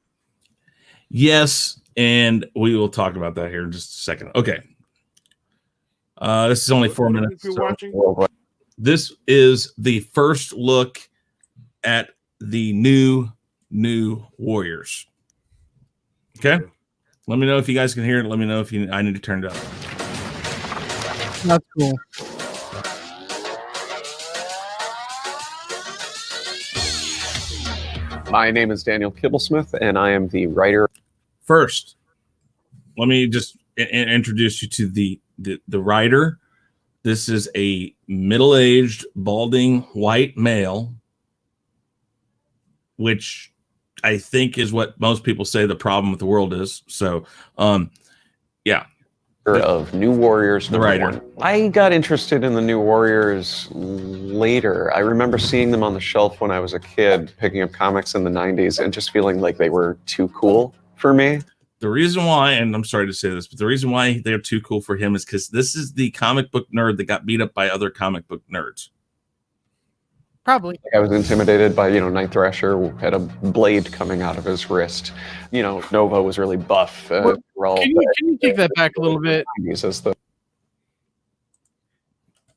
Yes, and we will talk about that here in just a second. Okay. This is only 4 minutes. This is the first look at the new Warriors. Okay. Let me know if you guys can hear it. Let me know if I need to turn it up. That's cool. My name is Daniel Kibblesmith, and I am the writer. First, let me just introduce you to the writer. This is a middle-aged, balding, white male, which I think is what most people say the problem with the world is. So, yeah. Of New Warriors. The writer. 1. I got interested in the New Warriors later. I remember seeing them on the shelf when I was a kid, picking up comics in the 90s and just feeling like they were too cool for me. The reason why, and I'm sorry to say this, but the reason why they're too cool for him is because this is the comic book nerd that got beat up by other comic book nerds. Probably. I was intimidated by, Night Thrasher who had a blade coming out of his wrist. Nova was really buff. Can you take that back a little bit?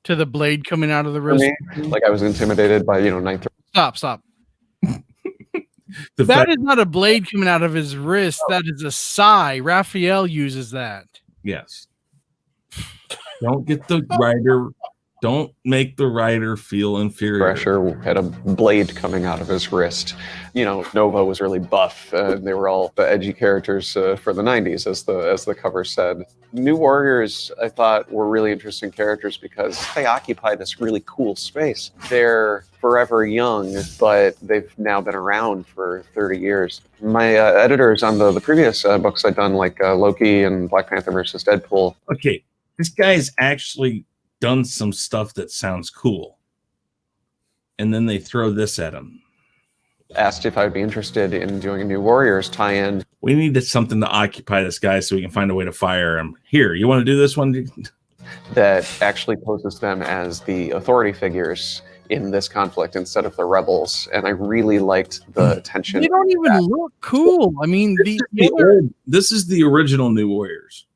To the blade coming out of the wrist. Like I was intimidated by, Night Thrasher. Stop. That is not a blade coming out of his wrist. That is a sigh. Raphael uses that. Yes. Don't make the writer feel inferior. Thrasher had a blade coming out of his wrist. Nova was really buff. They were all the edgy characters for the 90s, as the cover said. New Warriors, I thought, were really interesting characters because they occupy this really cool space. They're forever young, but they've now been around for 30 years. My editors on the previous books I'd done, like Loki and Black Panther versus Deadpool. Okay, this guy's actually done some stuff that sounds cool, and then they throw this at him. Asked if I'd be interested in doing a New Warriors tie-in. We needed something to occupy this guy so we can find a way to fire him. Here, you want to do this one? That actually poses them as the authority figures in this conflict instead of the rebels, and I really liked the tension. They don't even look cool. I mean, this is the original New Warriors.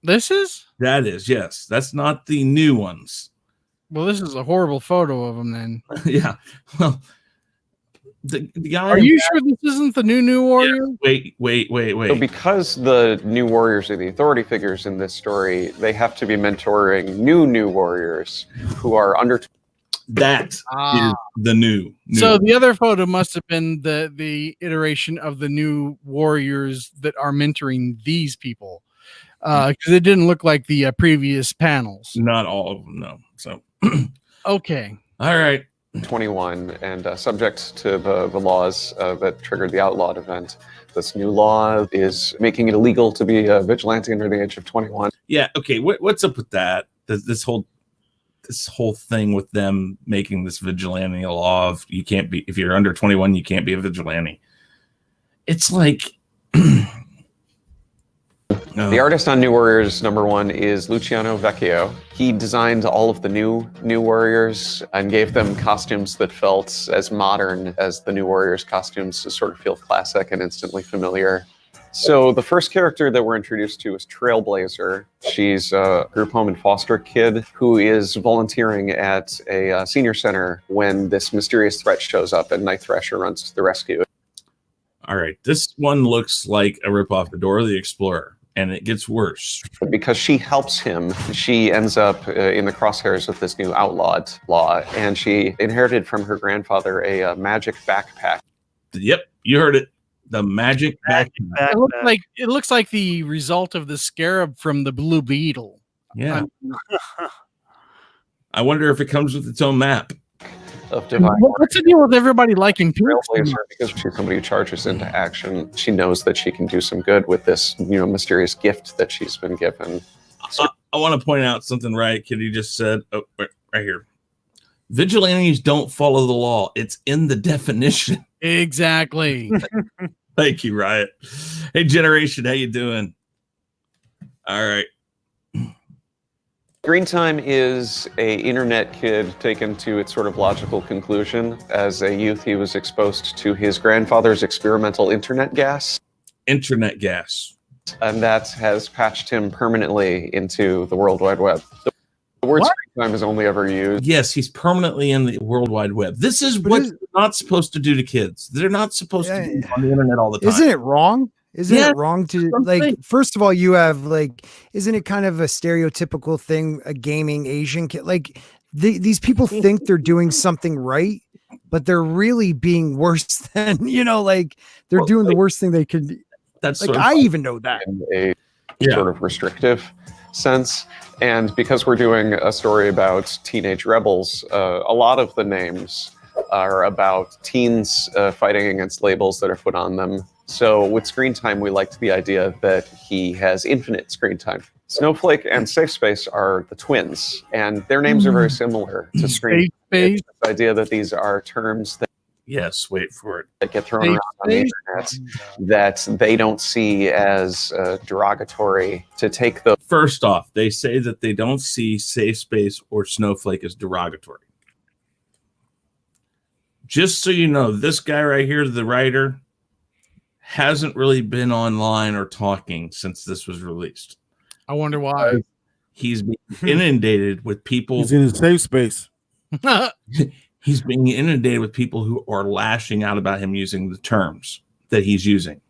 This is? That is, yes. That's not the new ones. Well, this is a horrible photo of them then. Yeah. Well, the guy. Are you sure this isn't the new Warrior? Yeah. Wait. So because the New Warriors are the authority figures in this story, they have to be mentoring new Warriors who are under. That is the new. So the other photo must have been the iteration of the New Warriors that are mentoring these people. Because it didn't look like the previous panels. Not all of them, no. So, okay. All right. 21 and subject to the laws that triggered the outlawed event. This new law is making it illegal to be a vigilante under the age of 21. Yeah. Okay. What's up with that? This whole thing with them making this vigilante a law of you can't be, if you're under 21, you can't be a vigilante. It's like. The artist on New Warriors #1 is Luciano Vecchio. He designed all of the new Warriors and gave them costumes that felt as modern as the New Warriors costumes to sort of feel classic and instantly familiar. So the first character that we're introduced to is Trailblazer. She's a group home and foster kid who is volunteering at a senior center when this mysterious threat shows up and Night Thrasher runs to the rescue. All right, this one looks like a ripoff of Dora the Explorer. And it gets worse. Because she helps him, she ends up in the crosshairs of this new outlawed law, and she inherited from her grandfather a magic backpack. Yep, you heard it. The magic backpack. It looks like the result of the scarab from the Blue Beetle. Yeah. I wonder if it comes with its own map. Of divine. What's the deal with everybody liking Trailblazer? Because she's somebody who charges into action. She knows that she can do some good with this, mysterious gift that she's been given. I want to point out something Kitty just said. Oh, right here. Vigilantes don't follow the law. It's in the definition. Exactly. Thank you, Riot. Hey, Generation, how you doing? All right. Screen Time is a internet kid taken to its sort of logical conclusion. As a youth, he was exposed to his grandfather's experimental internet gas. Internet gas. And that has patched him permanently into the World Wide Web. The word Screen Time is only ever used. Yes, he's permanently in the World Wide Web. This is what they're not supposed to do to kids. They're not supposed to be on the internet all the time. Isn't it wrong? Isn't it wrong to first of all, you have isn't it kind of a stereotypical thing, a gaming Asian kid? These people think they're doing something right, but they're really being worse than, they're doing the worst thing they could. That's I even know that. In a sort of restrictive sense. And because we're doing a story about teenage rebels, a lot of the names are about teens fighting against labels that are put on them. So with Screen Time, we liked the idea that he has infinite screen time. Snowflake and Safe Space are the twins, and their names are very similar to Screen Time. This idea that these are terms that Yes, wait for it. that get thrown around on the internet that they don't see as derogatory to take the First off, they say that they don't see safe space or snowflake as derogatory. Just so you know, this guy right here, the writer, hasn't really been online or talking since this was released. I wonder why. He's being inundated with people. He's in a safe space. He's being inundated with people who are lashing out about him using the terms that he's using.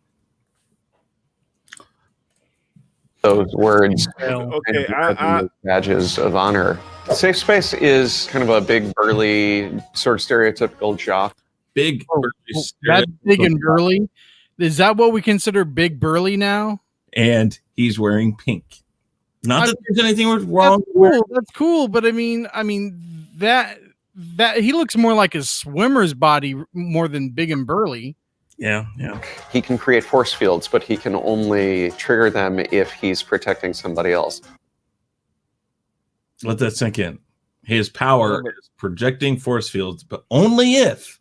those words Okay, and badges of honor. Safe space is kind of a big, burly, sort of stereotypical jock. Big, burly, That's big and burly. Is that what we consider big burly now? and he's wearing pink. Not that there's anything wrong. That's cool, but I mean that he looks more like a swimmer's body more than big and burly. Yeah. He can create force fields, but he can only trigger them if he's protecting somebody else. Let that sink in. His power is projecting force fields, but only if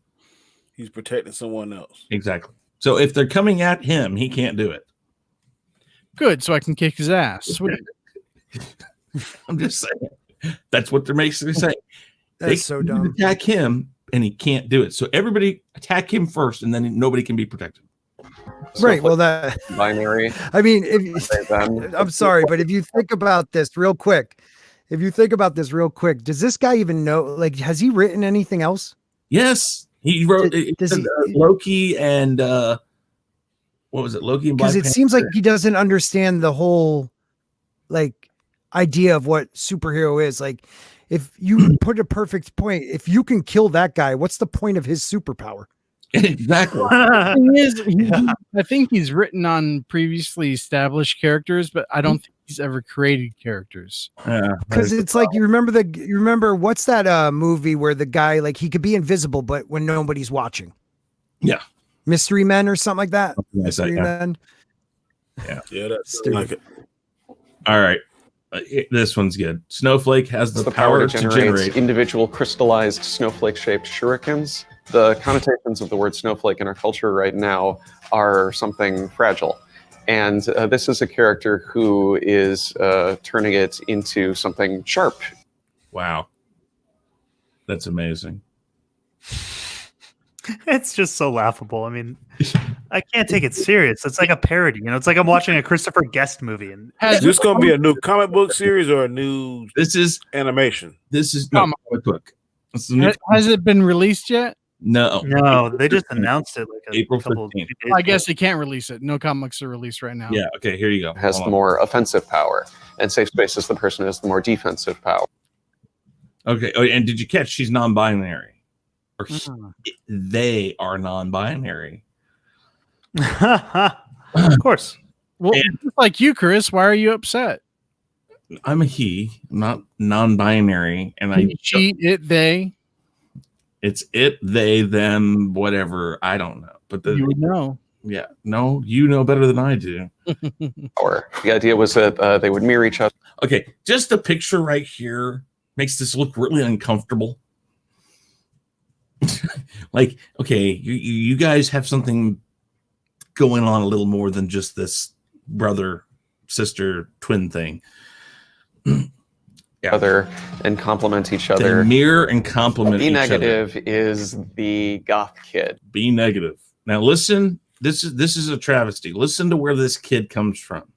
he's protecting someone else. Exactly. So if they're coming at him, he can't do it. Good, so I can kick his ass. Sweet. I'm just saying. That's what they're basically saying. That's so dumb. Attack him, and he can't do it. So everybody attack him first, and then nobody can be protected. Right. Well, that binary. I mean, I'm sorry, but if you think about this real quick, does this guy even know? Like, has he written anything else? Yes, he wrote Loki and what was it? Loki and Black Because it Panther. seems like he doesn't understand the whole idea of what superhero is. Like, if you put a perfect point, if you can kill that guy, what's the point of his superpower? Exactly. I think he's written on previously established characters, but I don't think he's ever created characters. Because it's like you remember what's that movie where the guy he could be invisible, but when nobody's watching. Yeah. Mystery Men or something like that. Mystery Men. Yeah, that's like it. All right. This one's good. Snowflake has the power to generate individual crystallized snowflake-shaped shurikens. The connotations of the word snowflake in our culture right now are something fragile. And this is a character who is turning it into something sharp. Wow. That's amazing. It's just so laughable. I mean, I can't take it serious. It's like a parody. It's like I'm watching a Christopher Guest movie. And Is this going to be a new comic book series or a new animation? This is no comic book. Has it been released yet? No, they just announced it April couple 15th. days I guess they can't release it. No comics are released right now. Yeah, okay, here you go. Has the more offensive power, and safe space is the person who has the more defensive power. Okay, and did you catch she's non-binary? Or they are non-binary. Of course. Well, just like you, Chris, why are you upset? I'm a he, not non-binary, and I cheat it, they. It's it, they, them, whatever. I don't know. But you would know. Yeah. No, you know better than I do. Or the idea was that they would mirror each other. Okay, just the picture right here makes this look really uncomfortable. Okay, you guys have something going on a little more than just this brother, sister, twin thing. Other and complement each other. They mirror and complement B each negative other. is the goth kid. B negative. Now listen, this is a travesty. Listen to where this kid comes from.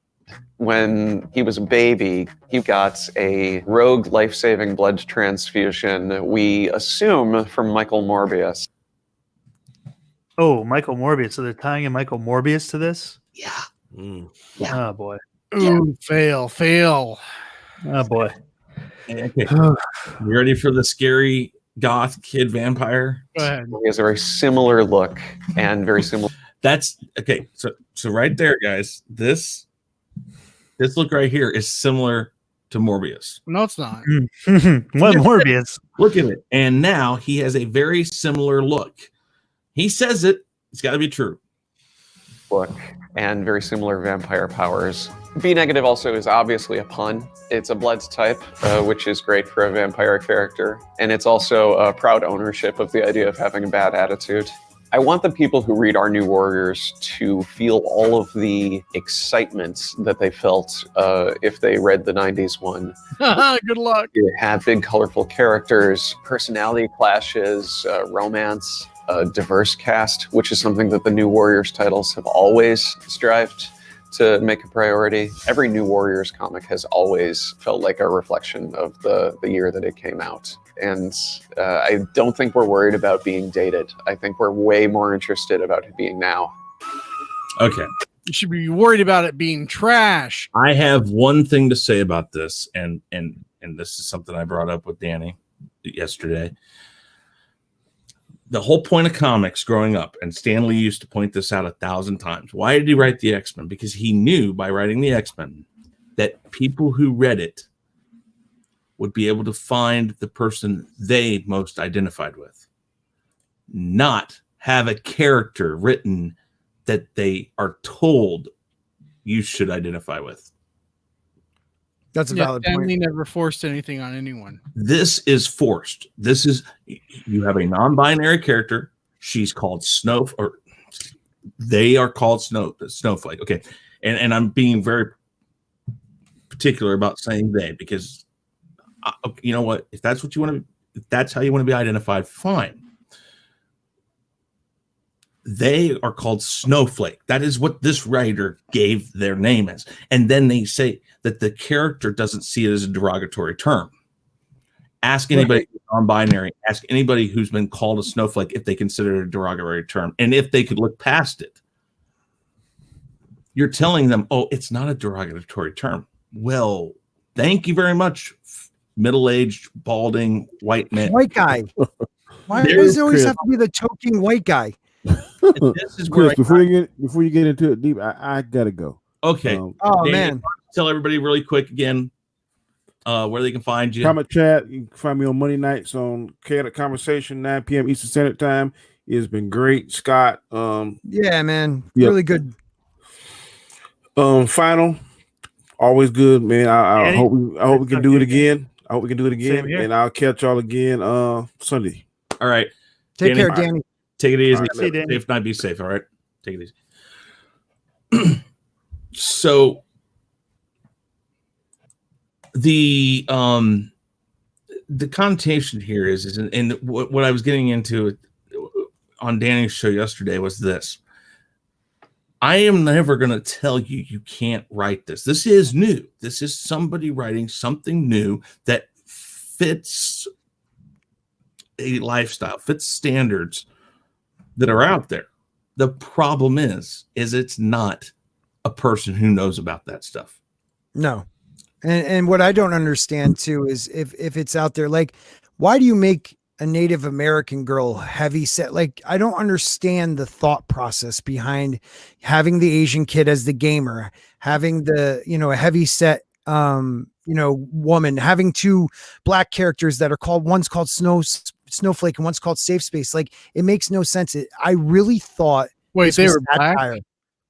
When he was a baby, he got a rogue life-saving blood transfusion, we assume from Michael Morbius. Oh, Michael Morbius. So they're tying in Michael Morbius to this? Yeah. Oh, boy. Ooh, fail. Oh, boy. Okay. You ready for the scary goth kid vampire? Go ahead. He has a very similar look and very similar. That's okay. So right there, guys, this look right here is similar to Morbius. No, it's not. What Morbius? Look at it. And now he has a very similar look. He says it. It's got to be true. book, and very similar vampire powers. B negative also is obviously a pun. It's a Bloods type, which is great for a vampire character. And it's also a proud ownership of the idea of having a bad attitude. I want the people who read our New Warriors to feel all of the excitement that they felt if they read the 90s one. Good luck. It had big, colorful characters, personality clashes, romance, a diverse cast, which is something that the New Warriors titles have always strived to make a priority. Every New Warriors comic has always felt like a reflection of the year that it came out. And I don't think we're worried about being dated. I think we're way more interested about it being now. Okay. You should be worried about it being trash. I have one thing to say about this, and this is something I brought up with Danny yesterday. The whole point of comics growing up, and Stan Lee used to point this out 1,000 times. Why did he write the X-Men? Because he knew by writing the X-Men that people who read it would be able to find the person they most identified with, not have a character written that they are told you should identify with. That's a valid point. Family never forced anything on anyone. This is forced. This is, you have a non-binary character. She's called they are called Snowflake. Okay. And I'm being very particular about saying they, because you know what, if that's what you want to, if that's how you want to be identified, fine. They are called Snowflake. That is what this writer gave their name as. And then they say that the character doesn't see it as a derogatory term. Ask anybody who's non-binary, ask anybody who's been called a snowflake if they consider it a derogatory term. And if they could look past it, you're telling them, oh, it's not a derogatory term. Well, thank you very much, middle-aged, balding, white man. White guy. Why does it always have to be the token white guy? This is where Chris, before you get into it deep, I gotta go. Okay. Oh man. Tell everybody really quick again where they can find you. Comment chat. You can find me on Monday nights on Chaotic Conversation, 9 p.m. Eastern Standard Time. It's been great, Scott. Yeah, man. Really good. Final. Always good, man. I hope we can do it again. I hope we can do it again. And I'll catch y'all again Sunday. All right. Take care, Danny. Take it easy. Right, If not, be safe. All right. Take it easy. So the connotation here is and what I was getting into on Danny's show yesterday was this. I am never going to tell you you can't write this. This is new. This is somebody writing something new that fits a lifestyle, fits standards that are out there. The problem is it's not a person who knows about that stuff. No. And what I don't understand too is if it's out there, like, why do you make a Native American girl heavy set? Like, I don't understand the thought process behind having the Asian kid as the gamer, having the, a heavy set, woman, having two black characters that are called, one's called Snowflake and one's called Safe Space. Like, it makes no sense. I really thought, wait, they were black?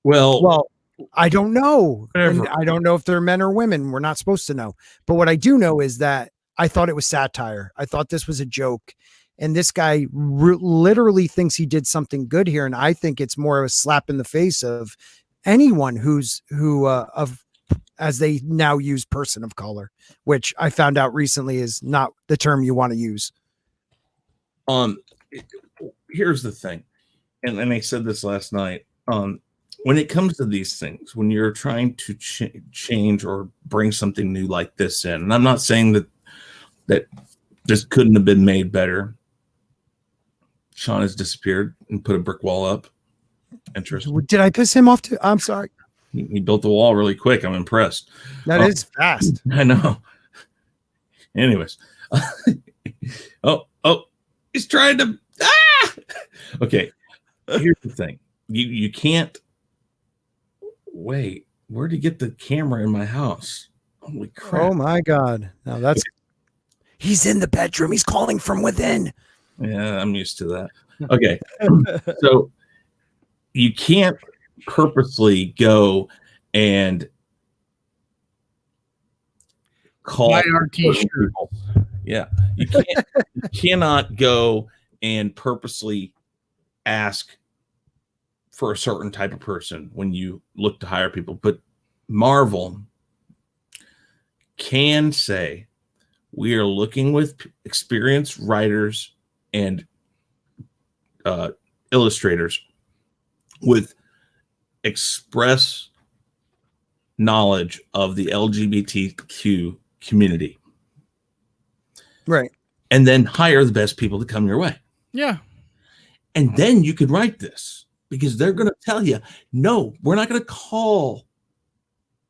Well, I don't know. And I don't know if they're men or women. We're not supposed to know. But what I do know is that I thought it was satire. I thought this was a joke. And this guy literally thinks he did something good here. And I think it's more of a slap in the face of anyone who as they now use person of color, which I found out recently is not the term you want to use. Here's the thing. And I said this last night. When it comes to these things, when you're trying to change or bring something new like this in, and I'm not saying that this couldn't have been made better. Sean has disappeared and put a brick wall up. Interesting. Did I piss him off too? I'm sorry. He built the wall really quick. I'm impressed. That is fast. I know. Anyways. Oh, he's trying to. Okay. Here's the thing. You can't. Wait, where'd he get the camera in my house? Holy crap. Oh my God. Now that's, he's in the bedroom. He's calling from within. Yeah, I'm used to that. Okay. So you can't purposely go and call Buy our t-shirt. people. Yeah, you cannot go and purposely ask for a certain type of person when you look to hire people. But Marvel can say, we are looking with experienced writers and illustrators with express knowledge of the LGBTQ community. Right. And then hire the best people to come your way. Yeah. And then you could write this, because they're going to tell you, no, we're not going to call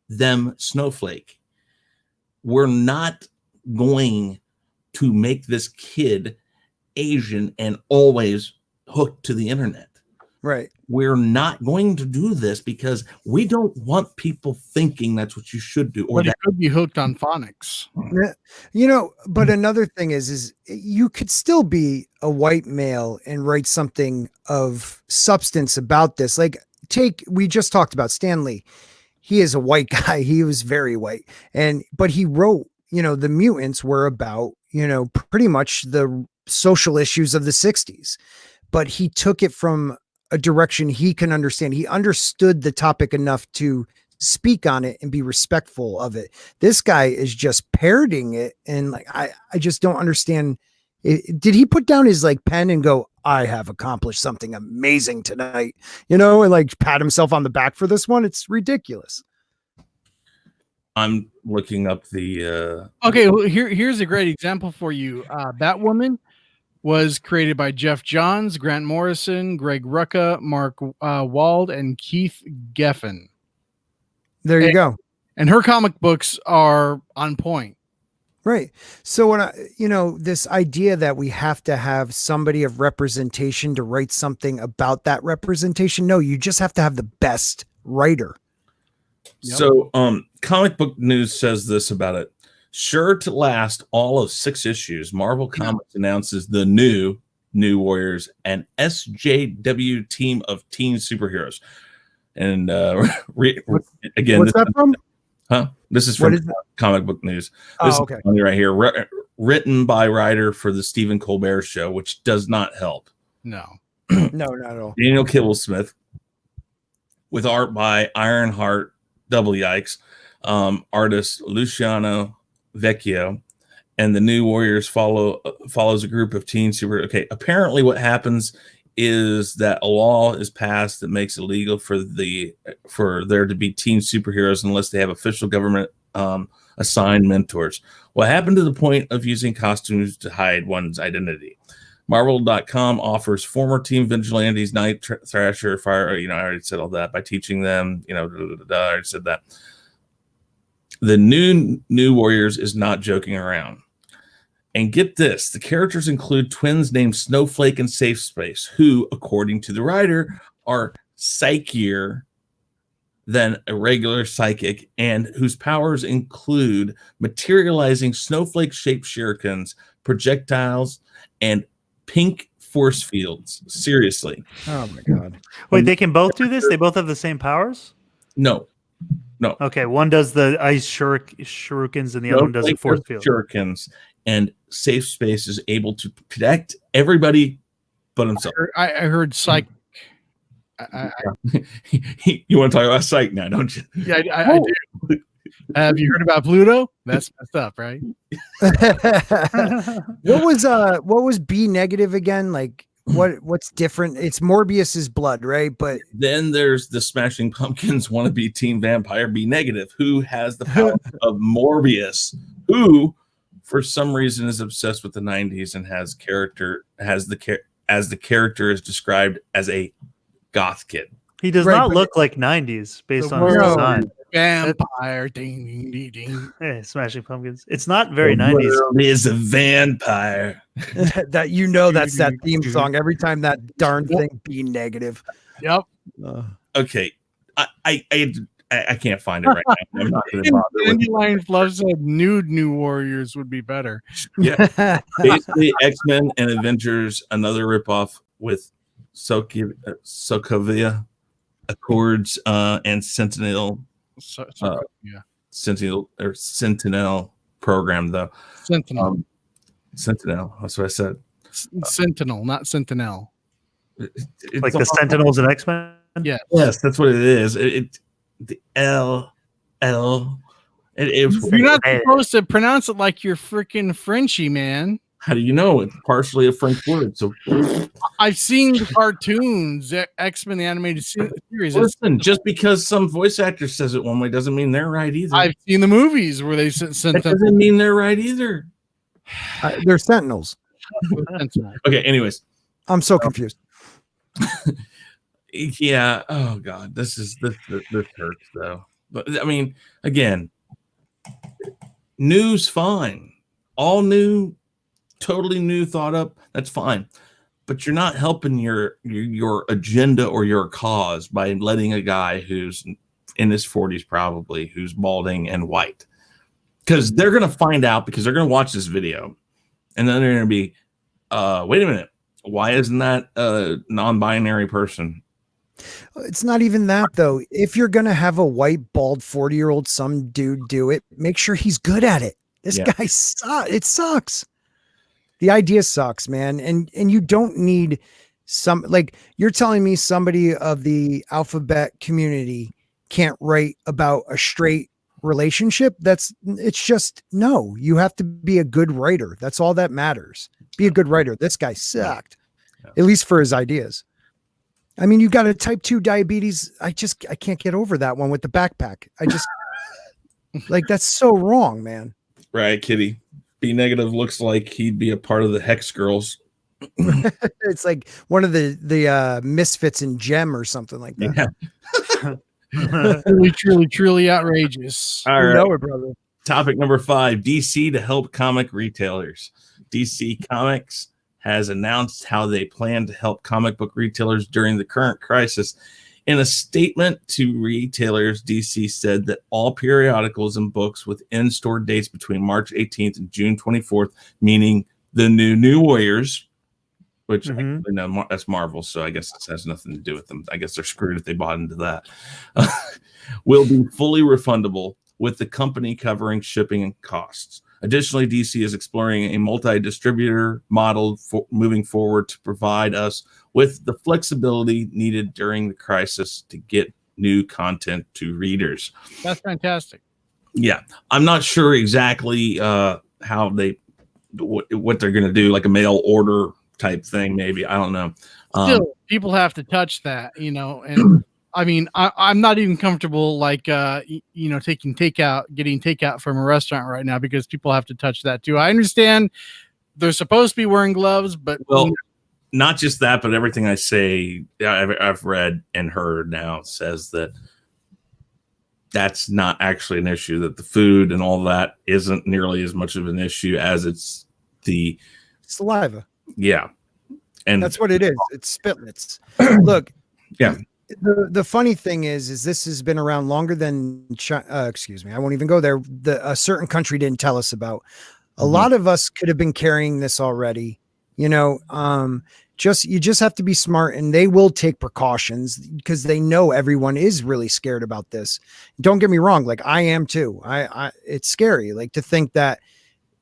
them Snowflake. We're not going to make this kid Asian and always hooked to the internet. Right. We're not going to do this because we don't want people thinking that's what you should do. Or But that it could be hooked on phonics. You know, but another thing is you could still be a white male and write something of substance about this. Like, we just talked about Stan Lee. He is a white guy. He was very white. But he wrote, you know, the mutants were about, you know, pretty much the social issues of the 60s. But he took it from a direction he can understand. He understood the topic enough to speak on it and be respectful of it. This guy is just parroting it. And like, I just don't understand. Did he put down his like pen and go, I have accomplished something amazing tonight, you know, and like pat himself on the back for this one? It's ridiculous. I'm looking up the Okay, well, here's a great example for you. Batwoman was created by Jeff Johns, Grant Morrison, Greg Rucka, Mark Wald, and Keith Geffen. There you go. And her comic books are on point. Right. So when this idea that we have to have somebody of representation to write something about that representation, no, you just have to have the best writer. So Comic Book News says this about it. Sure to last all of 6 issues, Marvel Comics announces the new Warriors, an SJW team of teen superheroes. And again, what's that from? This is from Comic Book News. This is funny right here. Written by writer for the Stephen Colbert Show, which does not help. No, no, not at all. Daniel Kibblesmith, with art by Ironheart, double yikes, artist Luciano Vecchio, and the new Warriors follows a group of teen super. Okay, apparently what happens is that a law is passed that makes it illegal for there to be teen superheroes unless they have official government assigned mentors. What happened to the point of using costumes to hide one's identity? Marvel.com offers former Team Vigilantes, Night Thrasher, Fire. I already said all that by teaching them. I already said that. The new Warriors is not joking around. And get this, the characters include twins named Snowflake and Safe Space, who, according to the writer, are psychier than a regular psychic, and whose powers include materializing snowflake-shaped shurikens, projectiles, and pink force fields. Seriously. Oh my God. Wait, they can both do this? They both have the same powers? No. Okay, one does the ice shurikens and the other one does the force field. Shurikens, and Safe Space is able to protect everybody but himself. I heard psychic. You want to talk about psych now, don't you? Yeah, I do. Have you heard about Pluto? That's messed up, right? What was B negative again? Like what's different? It's Morbius's blood, right? But then there's the Smashing Pumpkins wannabe teen vampire B negative, who has the power of Morbius, who for some reason is obsessed with the 90s and has the character is described as a goth kid. He does not look like 90s based on his design. Vampire, ding, ding, ding, ding. Hey, Smashing Pumpkins. It's not very 90s. Is a vampire. that's that theme song every time that darn thing be negative. Yep. Okay, I can't find it right now. I'm not going to bother with it. Dandelion Fluff said New Warriors would be better. Yeah, basically X-Men and Avengers, another ripoff with Sokovia. Accords and Sentinel Yeah. Sentinel program though. Sentinel. Sentinel. That's what I said. Sentinel, not Sentinel. It's Like the Sentinels and X-Men. Yeah. Yes, that's what it is. The L. It was. You're not supposed to pronounce it like you're freaking Frenchy, man. How do you know? It's partially a French word. So I've seen the cartoons, X-Men the animated series. listen, just because some voice actor says it one way doesn't mean they're right either. I've seen the movies where they sent That doesn't mean they're right either. They're Sentinels. Okay. Anyways, I'm so confused. yeah. Oh God, this hurts though. But I mean, again, news fine, all new, totally new, thought up. That's fine, but you're not helping your agenda or your cause by letting a guy who's in his 40s probably, who's balding and white, because they're gonna find out, because they're gonna watch this video, and then they're gonna be, wait a minute, why isn't that a non-binary person? It's not even that though. If you're gonna have a white, bald, 40-year-old some dude do it, make sure he's good at it. This guy sucks. It sucks. The idea sucks, man. And you don't need some, like, you're telling me somebody of the alphabet community can't write about a straight relationship. It's just, no, you have to be a good writer. That's all that matters. Be a good writer. This guy sucked, at least for his ideas. I mean, you got a type 2 diabetes. I can't get over that one with the backpack. I just like, that's so wrong, man. Right, Kitty. B negative looks like he'd be a part of the Hex Girls. It's like one of the misfits in Gem or something like that. Yeah. truly outrageous. All right. Know it, brother. Topic number 5, DC to help comic retailers. DC Comics has announced how they plan to help comic book retailers during the current crisis. In a statement to retailers, DC said that all periodicals and books with in-store dates between March 18th and June 24th, meaning the New Warriors, which that's Marvel, so I guess this has nothing to do with them. I guess they're screwed if they bought into that. Will be fully refundable, with the company covering shipping and costs. Additionally, DC is exploring a multi-distributor model for moving forward to provide us with the flexibility needed during the crisis to get new content to readers. That's fantastic. Yeah, I'm not sure exactly how what they're going to do, like a mail order type thing, maybe. I don't know. Still, people have to touch that, and I mean, I'm not even comfortable, like, getting takeout from a restaurant right now, because people have to touch that too. I understand they're supposed to be wearing gloves, but not just that, but everything I say, I've read and heard now says that that's not actually an issue, that the food and all that isn't nearly as much of an issue as it's the saliva. Yeah. And that's what it is. It's spitlets. Look. Yeah. The funny thing is this has been around longer than excuse me, I won't even go there. A certain country didn't tell us about. A lot of us could have been carrying this already. You just have to be smart, and they will take precautions because they know everyone is really scared about this. Don't get me wrong, like I am too. It's scary, like, to think that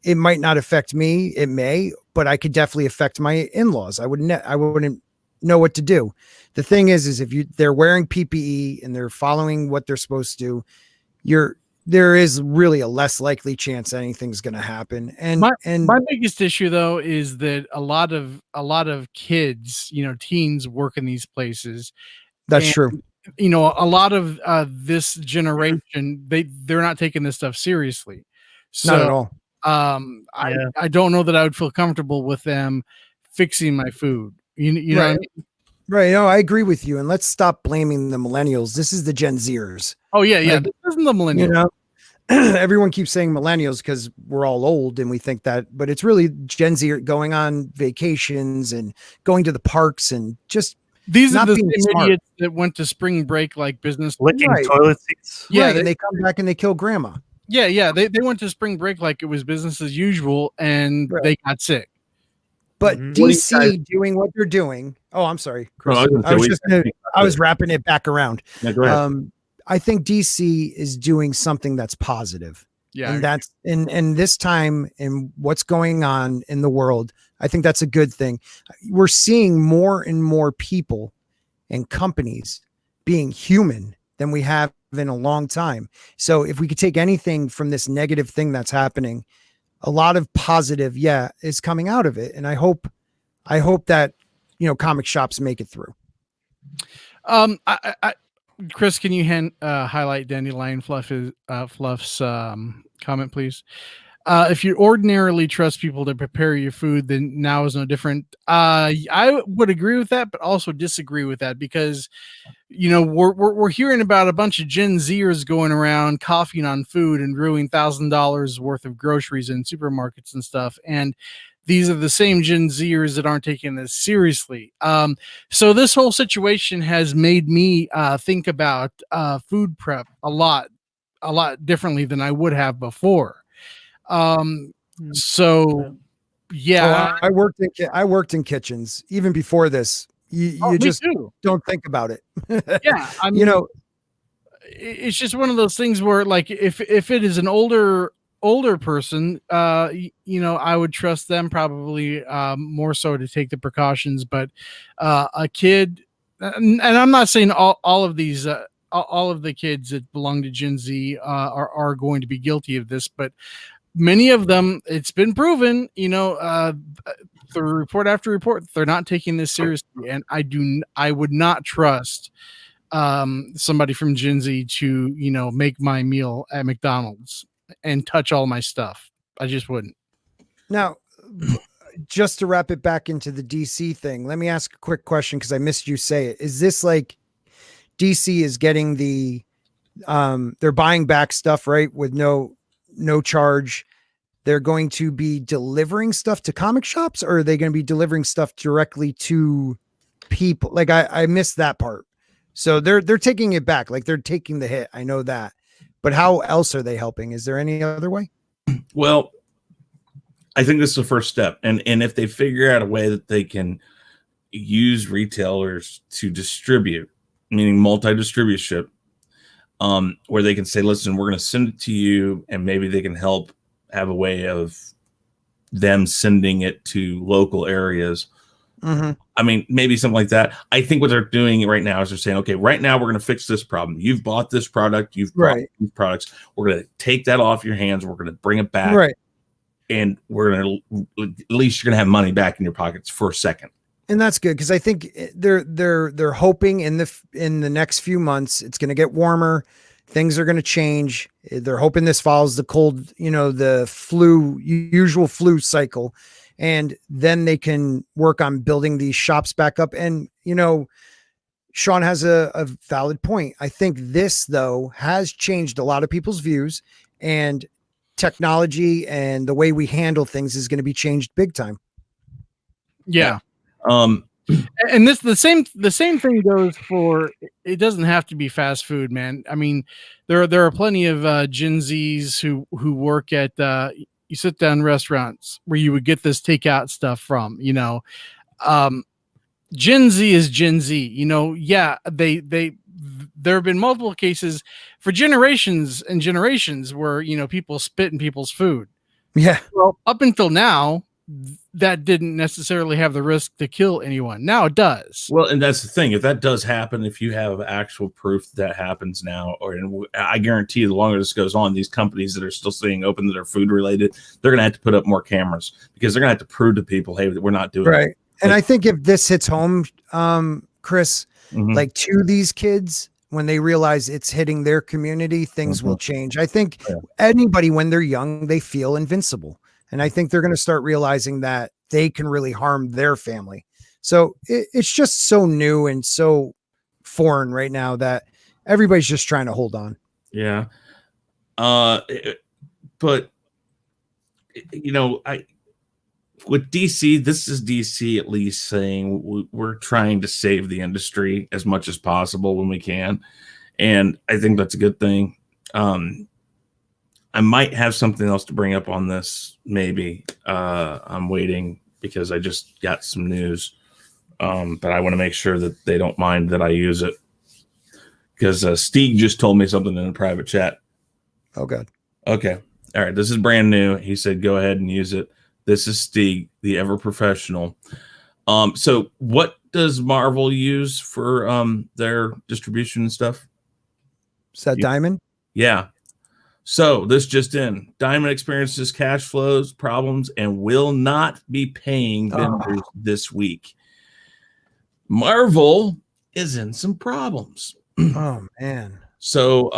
it might not affect me. It may, but I could definitely affect my in-laws. I wouldn't know what to do. The thing is if they're wearing PPE and they're following what they're supposed to, there is really a less likely chance anything's going to happen. And my biggest issue though is that a lot of kids, teens work in these places. That's true. A lot of this generation, they're not taking this stuff seriously. So, not at all. I don't know that I would feel comfortable with them fixing my food. You know right. What I mean? Right. No, I agree with you. And let's stop blaming the millennials. This is the Gen Zers. Oh yeah. Yeah. This isn't the millennials. Everyone keeps saying millennials because we're all old and we think that, but it's really Gen Z going on vacations and going to the parks and just these are the same idiots that went to spring break like business, licking toilet seats. Yeah. Right, and they come back and they kill grandma. Yeah. Yeah. They went to spring break like it was business as usual and they got sick. But Mhm. What do you DC doing what they're doing. Oh, I'm sorry, Chris. I was gonna say, what do you think about I was this? wrapping it back around. Yeah, go ahead. I think DC is doing something that's positive. Yeah, And that's in this time and what's going on in the world. I think that's a good thing. We're seeing more and more people and companies being human than we have in a long time. So if we could take anything from this negative thing that's happening, a lot of positive, is coming out of it. And I hope that, comic shops make it through. Chris, can you highlight Dandelion Fluff's comment, please? If you ordinarily trust people to prepare your food, then now is no different. I would agree with that, but also disagree with that because, we're hearing about a bunch of Gen Zers going around coughing on food and brewing $1,000 worth of groceries in supermarkets and stuff. And these are the same Gen Zers that aren't taking this seriously. So this whole situation has made me think about food prep a lot differently than I would have before. So yeah, I worked in kitchens even before this. You just don't think about it. Yeah, I mean, it's just one of those things where, like, if it is an older person, I would trust them probably more so to take the precautions. But a kid, and I'm not saying all of these. All of the kids that belong to Gen Z are going to be guilty of this, but many of them, it's been proven, through report after report, they're not taking this seriously. And I would not trust somebody from Gen Z to, make my meal at McDonald's and touch all my stuff. I just wouldn't. Now, just to wrap it back into the DC thing, let me ask a quick question because I missed you say it. Is this like DC is getting they're buying back stuff, right? With no charge. They're going to be delivering stuff to comic shops, or are they going to be delivering stuff directly to people? Like I missed that part. So they're taking it back. Like they're taking the hit. I know that, but how else are they helping? Is there any other way? Well, I think this is the first step. And if they figure out a way that they can use retailers to distribute, meaning multi-distributorship, where they can say, listen, we're going to send it to you, and maybe they can help have a way of them sending it to local areas. Mm-hmm. I mean, maybe something like that. I think what they're doing right now is they're saying, okay, right now we're going to fix this problem. You've bought this product. You've bought these products. We're going to take that off your hands. We're going to bring it back. Right. And we're going to, at least you're going to have money back in your pockets for a second. And that's good because I think they're hoping in the next few months it's going to get warmer, things are going to change. They're hoping this follows the cold, the usual flu cycle, and then they can work on building these shops back up. And Sean has a valid point. I think this though has changed a lot of people's views, and technology and the way we handle things is going to be changed big time. Yeah. And the same thing goes for, it doesn't have to be fast food, man. I mean, there are plenty of Gen Zs who work at you sit down restaurants where you would get this takeout stuff from, Gen Z is Gen Z, there have been multiple cases for generations and generations where, people spit in people's food. Yeah. Well, up until now, that didn't necessarily have the risk to kill anyone. Now it does. Well, and that's the thing. If that does happen, if you have actual proof that happens now, I guarantee you, the longer this goes on, these companies that are still staying open that are food related, they're going to have to put up more cameras because they're going to have to prove to people, hey, we're not doing it. And I think if this hits home, Chris, like to these kids, when they realize it's hitting their community, things will change. I think anybody, when they're young, they feel invincible. And I think they're going to start realizing that they can really harm their family. So it's just so new and so foreign right now that everybody's just trying to hold on. Yeah. But with DC, this is DC at least saying we're trying to save the industry as much as possible when we can. And I think that's a good thing. I might have something else to bring up on this. Maybe I'm waiting because I just got some news. But I want to make sure that they don't mind that I use it, because Stig just told me something in a private chat. Oh, God. Okay. All right. This is brand new. He said, go ahead and use it. This is Stig, the ever professional. So what does Marvel use for their distribution and stuff? Is that Diamond? Yeah. So this just in. Diamond experiences cash flows problems and will not be paying vendors this week. Marvel is in some problems. Oh, man. So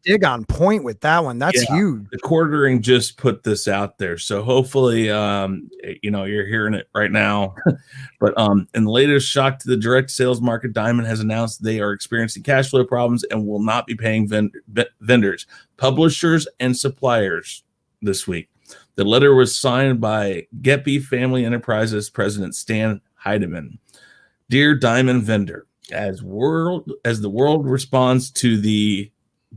Stig on point with that one. That's huge. The quartering just put this out there. So hopefully you're hearing it right now. But in the latest shock to the direct sales market, Diamond has announced they are experiencing cash flow problems and will not be paying vendors, publishers, and suppliers this week. The letter was signed by Geppy Family Enterprises President Stan Heidemann. Dear Diamond vendor, as the world responds to the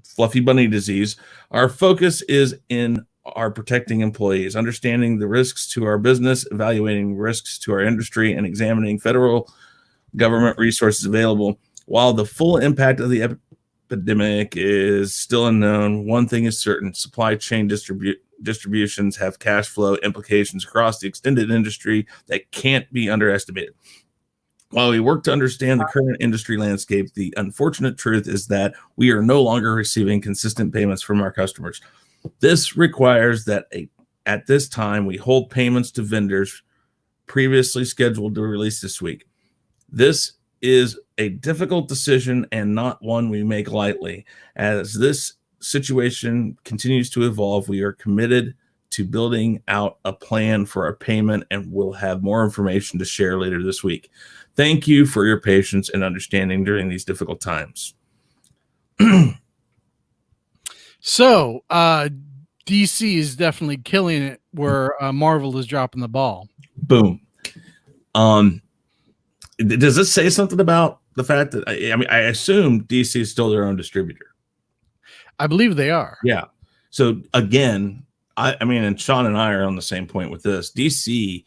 fluffy bunny disease, our focus is in our protecting employees, understanding the risks to our business, evaluating risks to our industry, and examining federal government resources available. While the full impact of the epidemic is still unknown, one thing is certain: supply chain distributions have cash flow implications across the extended industry that can't be underestimated. While we work to understand the current industry landscape, the unfortunate truth is that we are no longer receiving consistent payments from our customers. This requires that at this time, we hold payments to vendors previously scheduled to release this week. This is a difficult decision and not one we make lightly. As this situation continues to evolve, we are committed to building out a plan for our payment, and we'll have more information to share later this week. Thank you for your patience and understanding during these difficult times. So, DC is definitely killing it where Marvel is dropping the ball. Boom. Does this say something about the fact that I assume DC is still their own distributor? I believe they are. Yeah. So again, I mean, and Sean and I are on the same point with this. DC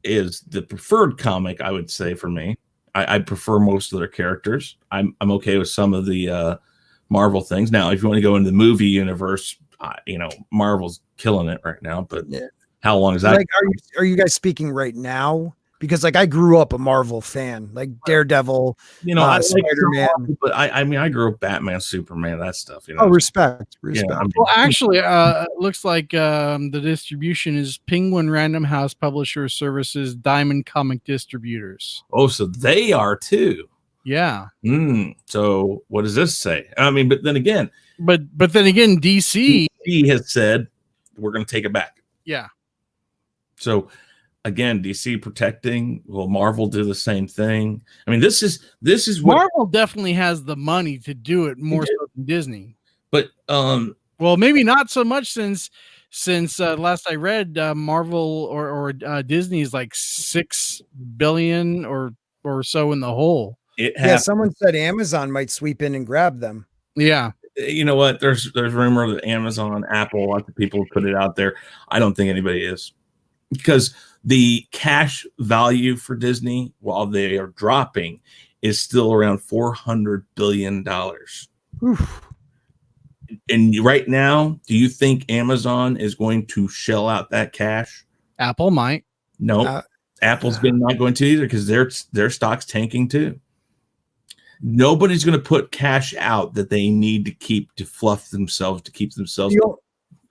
is the preferred comic, I would say, for me. I prefer most of their characters. I'm okay with some of the Marvel things. Now, if you want to go into the movie universe, Marvel's killing it right now. But how long is that? Like, are you guys speaking right now? Because like I grew up a Marvel fan, like Daredevil, Spider-Man. But I grew up Batman, Superman, that stuff. Oh, respect. Yeah, well, actually, it looks like the distribution is Penguin Random House Publisher Services Diamond Comic Distributors. Oh, so they are too. Yeah. So what does this say? I mean, but then again, DC has said we're going to take it back. Yeah. So again, DC protecting. Will Marvel do the same thing? I mean, this is what Marvel definitely has the money to do it more so than Disney. But well, maybe not so much since last I read, Marvel or Disney is like $6 billion or so in the hole. Someone said Amazon might sweep in and grab them. Yeah. You know what? There's rumor that Amazon, Apple, lots of people put it out there. I don't think anybody is, because the cash value for Disney, while they are dropping, is still around $400 billion. Oof. And right now, do you think Amazon is going to shell out that cash? Apple might. No, Apple's not going to either, because their stock's tanking too. Nobody's going to put cash out that they need to keep to fluff themselves, to keep themselves.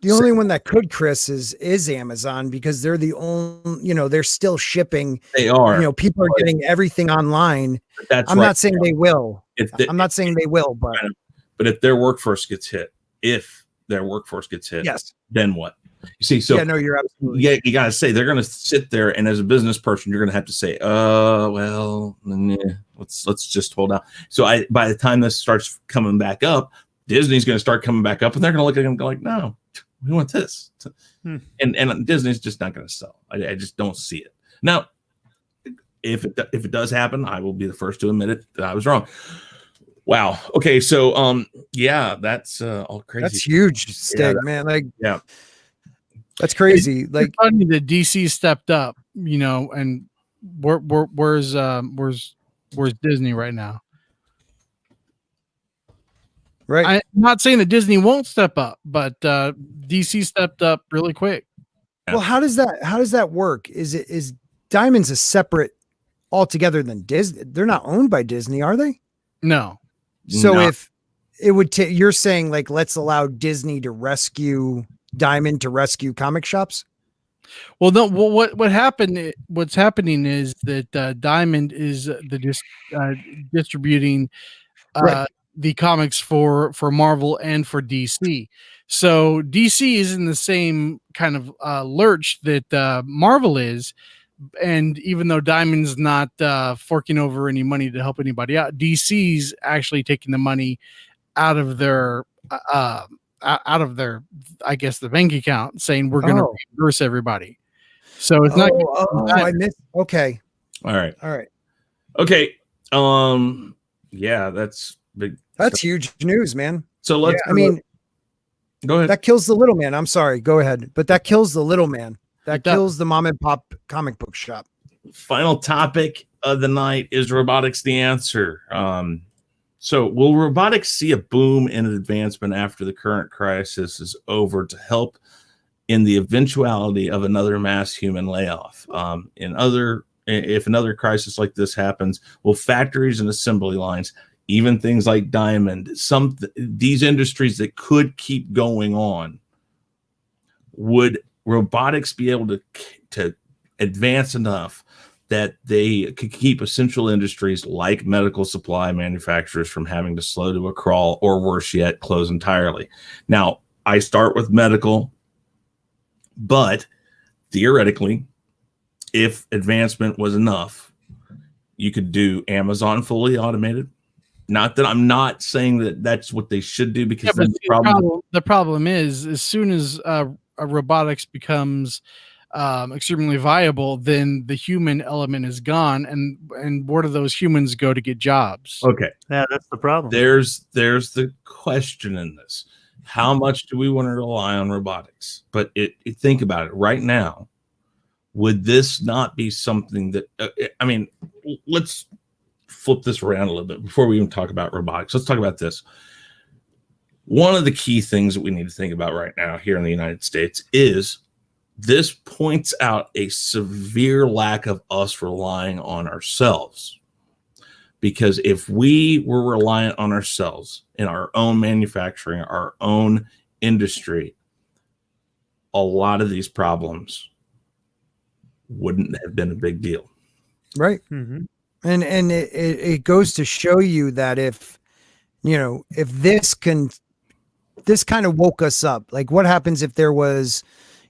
The only one that could, Chris, is Amazon, because they're the only, they're still shipping. They are. People are getting everything online. I'm not saying they will. I'm not saying they will, but if their workforce gets hit, yes, then what? You see, so you're absolutely. Yeah, you got to say they're going to sit there, and as a business person, you're going to have to say, let's just hold out. So by the time this starts coming back up, Disney's going to start coming back up, and they're going to look at them and go like, no, we want this. And Disney's just not going to sell. I just don't see it. Now, if it does happen, I will be the first to admit it, that I was wrong. Wow. Okay. So, that's all crazy. That's huge, Stig, man. Like, that's crazy. It's funny that DC stepped up and where's Disney right now? Right. I'm not saying that Disney won't step up, but DC stepped up really quick. Well, how does that work? Is Diamond's a separate altogether than Disney? They're not owned by Disney, are they? No. So No. if it would take, you're saying like, let's allow Disney to rescue Diamond to rescue comic shops. Well, no. Well, what happened? What's happening is that Diamond is distributing Right. the comics for Marvel and for DC. So DC is in the same kind of lurch that Marvel is, and even though Diamond's not forking over any money to help anybody out, DC's actually taking the money out of their I guess the bank account, saying we're going to reimburse everybody. So it's not. I missed. Okay. All right. Okay. Yeah, that's big. That's huge news, man. So let's. I mean, go ahead. that kills the little man. I'm sorry. Go ahead. But that kills the little man. That kills the mom and pop comic book shop. Final topic of the night is robotics the answer. So will robotics see a boom in advancement after the current crisis is over to help in the eventuality of another mass human layoff? If another crisis like this happens, will factories and assembly lines, even things like Diamond, these industries that could keep going on, would robotics be able to advance enough that they could keep essential industries like medical supply manufacturers from having to slow to a crawl, or worse yet, close entirely? Now, I start with medical, but theoretically, if advancement was enough, you could do Amazon fully automated. Not that I'm not saying that that's what they should do, because the problem is, as soon as robotics becomes extremely viable, then the human element is gone, and where do those humans go to get jobs? Okay, Yeah, that's the problem. there's the question in this: how much do we want to rely on robotics? But think about it right now. Would this not be something that I mean, let's flip this around a little bit before we even talk about robotics. Let's talk about this. One of the key things that we need to think about right now here in the United States is this points out a severe lack of us relying on ourselves. Because if we were reliant on ourselves in our own manufacturing, our own industry, a lot of these problems wouldn't have been a big deal. Right. Mm-hmm. And it goes to show you that if this kind of woke us up, like what happens if there was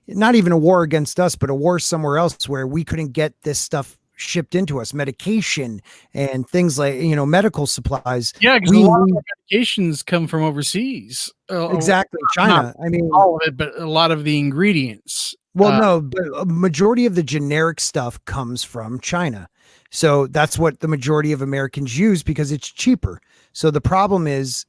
not even a war against us, but a war somewhere else where we couldn't get this stuff shipped into us, medication and things like, medical supplies. Yeah, because a lot of medications come from overseas. Exactly. China. I mean, all of it, but a lot of the ingredients. Well, no, but a majority of the generic stuff comes from China. So that's what the majority of Americans use because it's cheaper. So the problem is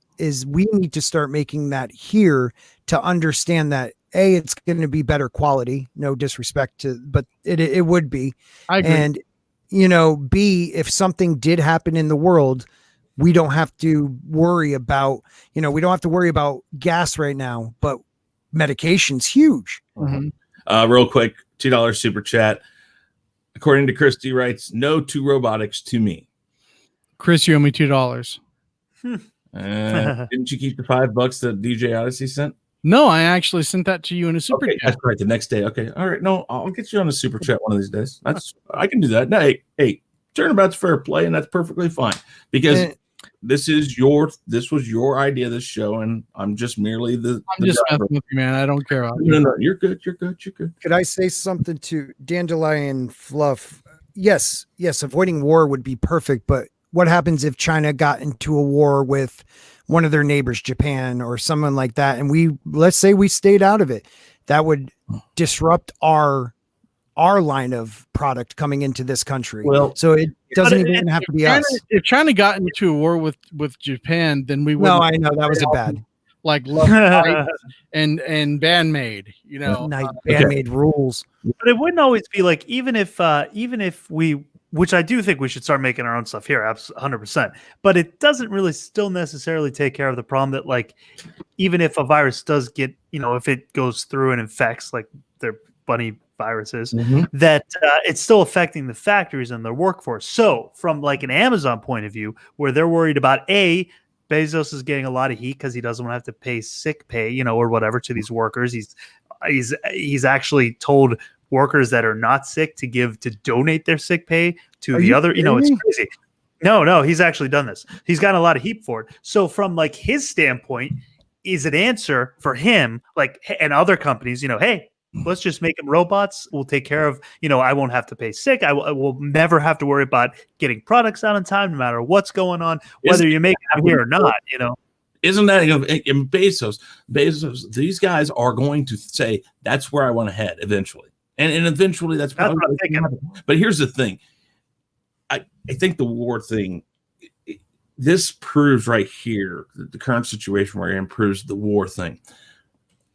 we need to start making that here to understand that A, it's going to be better quality. No disrespect to, but it would be. I agree. And, B, if something did happen in the world, we don't have to worry about, we don't have to worry about gas right now, but medication's huge. Mm-hmm. Real quick, $2 super chat. According to Christy writes, no to robotics to me. Chris, you owe me $2. Didn't you keep the $5 that DJ Odyssey sent? No, I actually sent that to you in a super chat. That's right. The next day. Okay. All right. No, I'll get you on a super chat one of these days. I can do that. No, hey, turnabout's fair play, and that's perfectly fine because this was your idea of this show, and I'm just merely I'm just messing with you, man. I don't care about you. No, you're good. You're good. Could I say something to Dandelion Fluff? Yes, avoiding war would be perfect, but what happens if China got into a war with one of their neighbors, Japan or someone like that, and let's say we stayed out of it? That would disrupt our line of product coming into this country. Well, so it doesn't even have to be us. If China got into a war with Japan, then we would. No, I know that was a bad. like Love Night and Bandmade. You know, Night Bandmade rules. But it wouldn't always be like, even if we, which I do think we should start making our own stuff here, 100%. But it doesn't really still necessarily take care of the problem that, like, even if a virus does get, if it goes through and infects, like their bunny viruses, that it's still affecting the factories and their workforce. So from like an Amazon point of view, where they're worried about Bezos is getting a lot of heat because he doesn't want to have to pay sick pay, or whatever to these workers. He's actually told workers that are not sick to donate their sick pay to the other. It's crazy. No, he's actually done this. He's gotten a lot of heat for it. So from like his standpoint, is an answer for him, like, and other companies, hey, let's just make them robots. We'll take care of, I won't have to pay sick. I will never have to worry about getting products out on time, no matter what's going on, whether you make it here or not, Isn't that in Bezos, these guys are going to say, that's where I want to head eventually. And eventually that's probably what I'm thinking. But here's the thing. I think the war thing, this proves right here, the current situation we're in proves the war thing.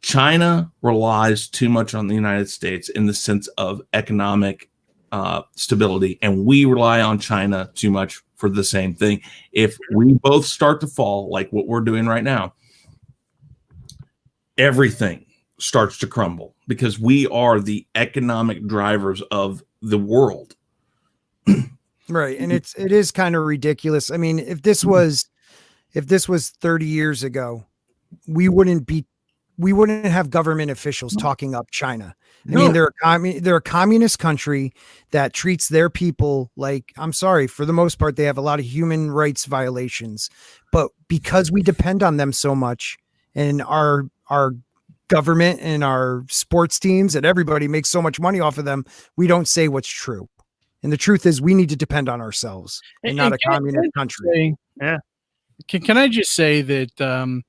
China relies too much on the United States in the sense of economic stability, and we rely on China too much for the same thing. If we both start to fall, like what we're doing right now, everything starts to crumble because we are the economic drivers of the world. Right. And it is kind of ridiculous. I mean, if this was 30 years ago, we wouldn't have government officials talking up China. I mean, they're a communist country that treats their people like, I'm sorry, for the most part, they have a lot of human rights violations, but because we depend on them so much, and our government and our sports teams and everybody makes so much money off of them, we don't say what's true. And the truth is we need to depend on ourselves and not a communist country. Can I just say that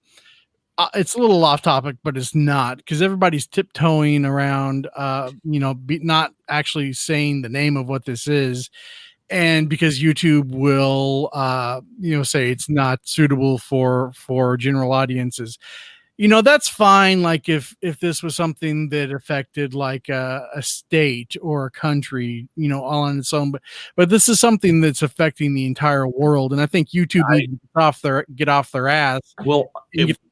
it's a little off topic, but it's not, because everybody's tiptoeing around, not actually saying the name of what this is. And because YouTube will, say it's not suitable for general audiences. That's fine. Like if this was something that affected like a state or a country, all on its own, but this is something that's affecting the entire world. And I think YouTube needs to get off their ass. Well,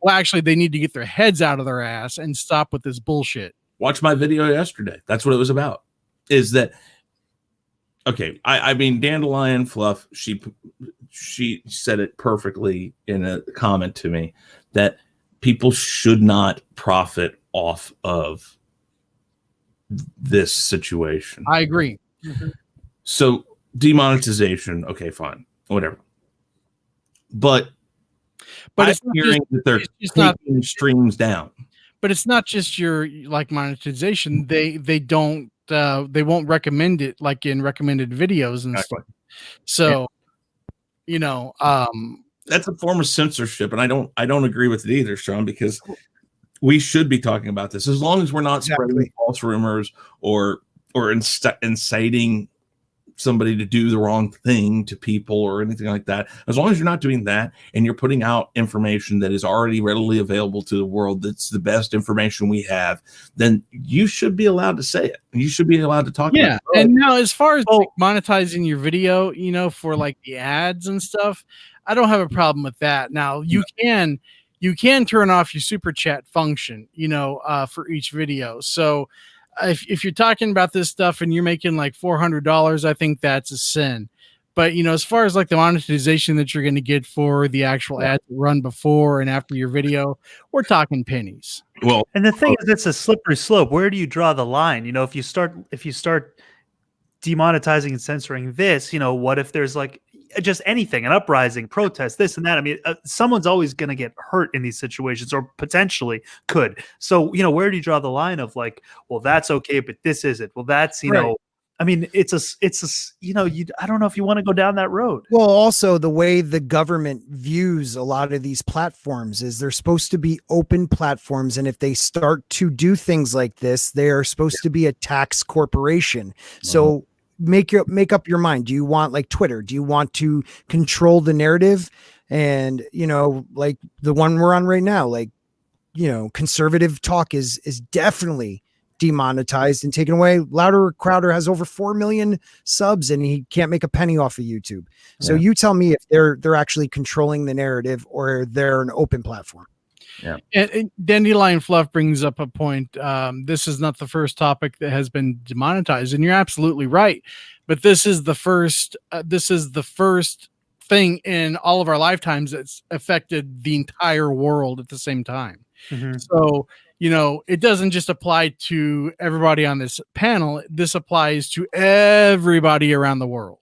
actually they need to get their heads out of their ass and stop with this bullshit. Watch my video yesterday. That's what it was about. Is that okay? I mean, Dandelion Fluff, she said it perfectly in a comment to me that people should not profit off of this situation. I agree. So demonetization, okay, fine, whatever. But I'm hearing that they're taking streams down. But it's not just your like monetization. They won't recommend it like in recommended videos and stuff. So, that's a form of censorship, and I don't agree with it either, Sean, because we should be talking about this as long as we're not spreading false rumors or inciting somebody to do the wrong thing to people or anything like that. As long as you're not doing that and you're putting out information that is already readily available to the world, that's the best information we have, then you should be allowed to say it. You should be allowed to talk about it. And now as far as like monetizing your video, for like the ads and stuff, I don't have a problem with that. Now you can turn off your super chat function, for each video. So if you're talking about this stuff and you're making like $400, I think that's a sin. But as far as like the monetization that you're going to get for the actual ads that run before and after your video, we're talking pennies. Well, and the thing is, it's a slippery slope. Where do you draw the line? If you start demonetizing and censoring this, what if there's like just anything, an uprising, protest, this and that? I mean, someone's always going to get hurt in these situations, or potentially could. So, where do you draw the line of like, well, that's okay, but this isn't? Well, that's, I mean, I don't know if you want to go down that road. Well, also the way the government views a lot of these platforms is they're supposed to be open platforms. And if they start to do things like this, they are supposed to be a tax corporation. So make up your mind. Do you want like Twitter? Do you want to control the narrative? And, like the one we're on right now, like conservative talk is definitely demonetized and taken away. Louder Crowder has over 4 million subs and he can't make a penny off of YouTube. So you tell me if they're actually controlling the narrative or they're an open platform. Yeah. And Dandelion Fluff brings up a point. This is not the first topic that has been demonetized, and you're absolutely right. But this is the first. This is the first thing in all of our lifetimes that's affected the entire world at the same time. Mm-hmm. So it doesn't just apply to everybody on this panel. This applies to everybody around the world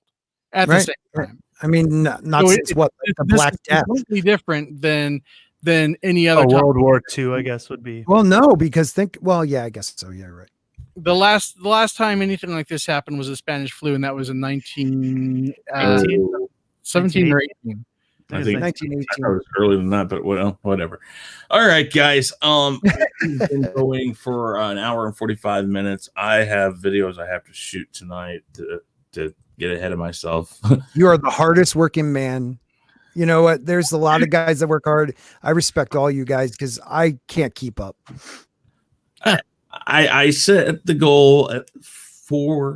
at the same time. I mean, not so since the Black Death. Completely different than any other World War II, I guess, would be. Well, no, because I guess so. Yeah, right. The last time anything like this happened was the Spanish flu, and that was in 1917 or 18. I think 1918. I was earlier than that, but whatever. All right, guys. We've been going for an hour and 45 minutes. I have videos I have to shoot tonight to get ahead of myself. You are the hardest working man. You know what? There's a lot of guys that work hard. I respect all you guys because I can't keep up. I set the goal at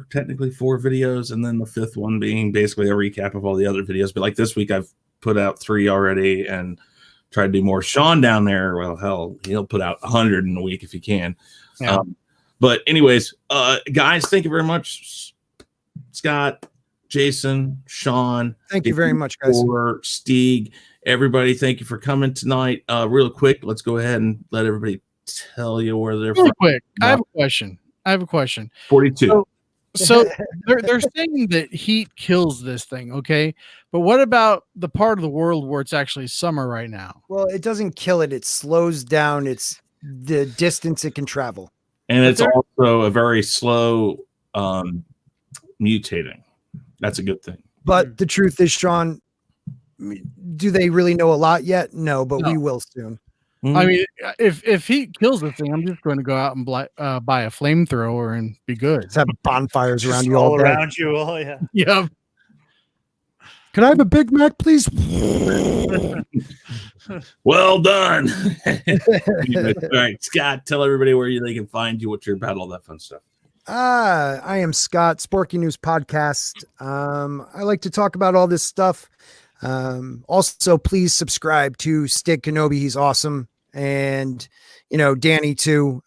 technically four videos, and then the fifth one being basically a recap of all the other videos. But like this week, I've put out 3 already and tried to do more. Sean down there, well, hell, he'll put out 100 in a week if he can. Yeah. But anyways, guys, thank you very much, Scott, Jason, Sean. Thank you very much, guys. Stig, everybody, thank you for coming tonight. Real quick, let's go ahead and let everybody tell you where they're from. Real quick, I have a question. 42. So they're saying that heat kills this thing, okay? But what about the part of the world where it's actually summer right now? Well, it doesn't kill it. It slows down the distance it can travel. And it's also a very slow mutating. That's a good thing. But the truth is, Sean, do they really know a lot yet? No, but we will soon. I mean, if he kills the thing, I'm just going to go out and buy a flamethrower and be good. Let's have bonfires around you all day. Around you, oh yeah. Yep. Can I have a Big Mac, please? Well done. All right, Scott, tell everybody where they can find you, what you're about, all that fun stuff. I am Scott, Sporking News Podcast. I like to talk about all this stuff. Also, please subscribe to Stig Kenobi. He's awesome. And, Danny too.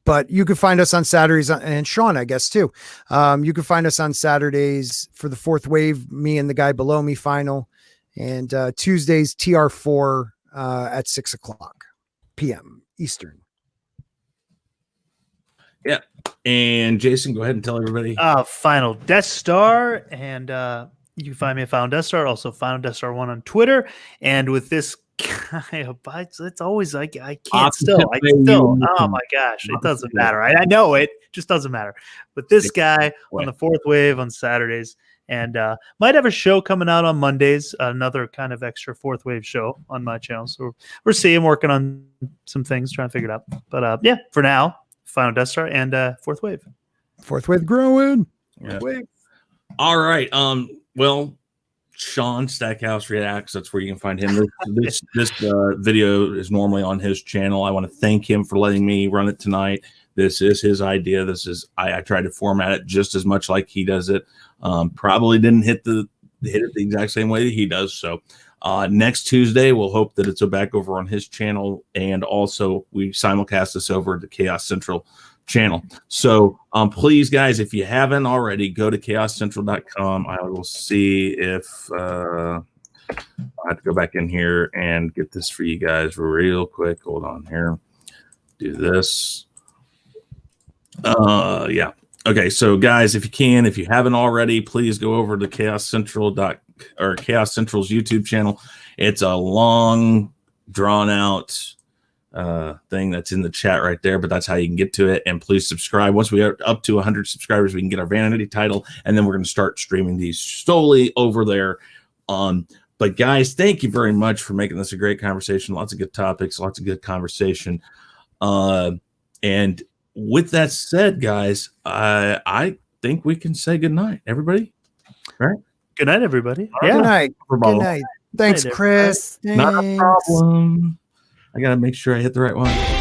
But you can find us on Saturdays, and Sean, I guess, too. You can find us on Saturdays for the Fourth Wave, me and the guy below me final. And Tuesdays, TR4 at 6:00 p.m. Eastern. Yeah. And Jason, go ahead and tell everybody. Final Death Star. And you can find me at FinalDeathStar, also FinalDeathStar 1 on Twitter. And with this guy, it's always like I still. Oh my gosh, it doesn't matter. I know it just doesn't matter. But this guy on the Fourth Wave on Saturdays, and might have a show coming out on Mondays, another kind of extra Fourth Wave show on my channel. So we're seeing, working on some things, trying to figure it out. But yeah, for now, Final Death Star and Fourth Wave. Fourth Wave growing. Yeah. All right. Well, Sean Stackhouse Reacts. That's where you can find him. This video is normally on his channel. I want to thank him for letting me run it tonight. This is his idea. I tried to format it just as much like he does it. Probably didn't hit it the exact same way that he does. So next Tuesday, we'll hope that it's back over on his channel, and also we simulcast this over to Chaos Central channel. So please, guys, if you haven't already, go to chaoscentral.com. I will see if I have to go back in here and get this for you guys real quick. Hold on here. Do this. Yeah. Okay. So guys, if you haven't already, please go over to Chaos Central's YouTube channel. It's a long, drawn out thing that's in the chat right there, but that's how you can get to it. And please subscribe. Once we are up to 100 subscribers, we can get our vanity title, and then we're going to start streaming these solely over there. But guys, thank you very much for making this a great conversation. Lots of good topics, lots of good conversation. And with that said, guys, I think we can say good night, everybody. All right. Good night, everybody. Good night. Good night. Thanks, Chris. Not a problem. I gotta make sure I hit the right one.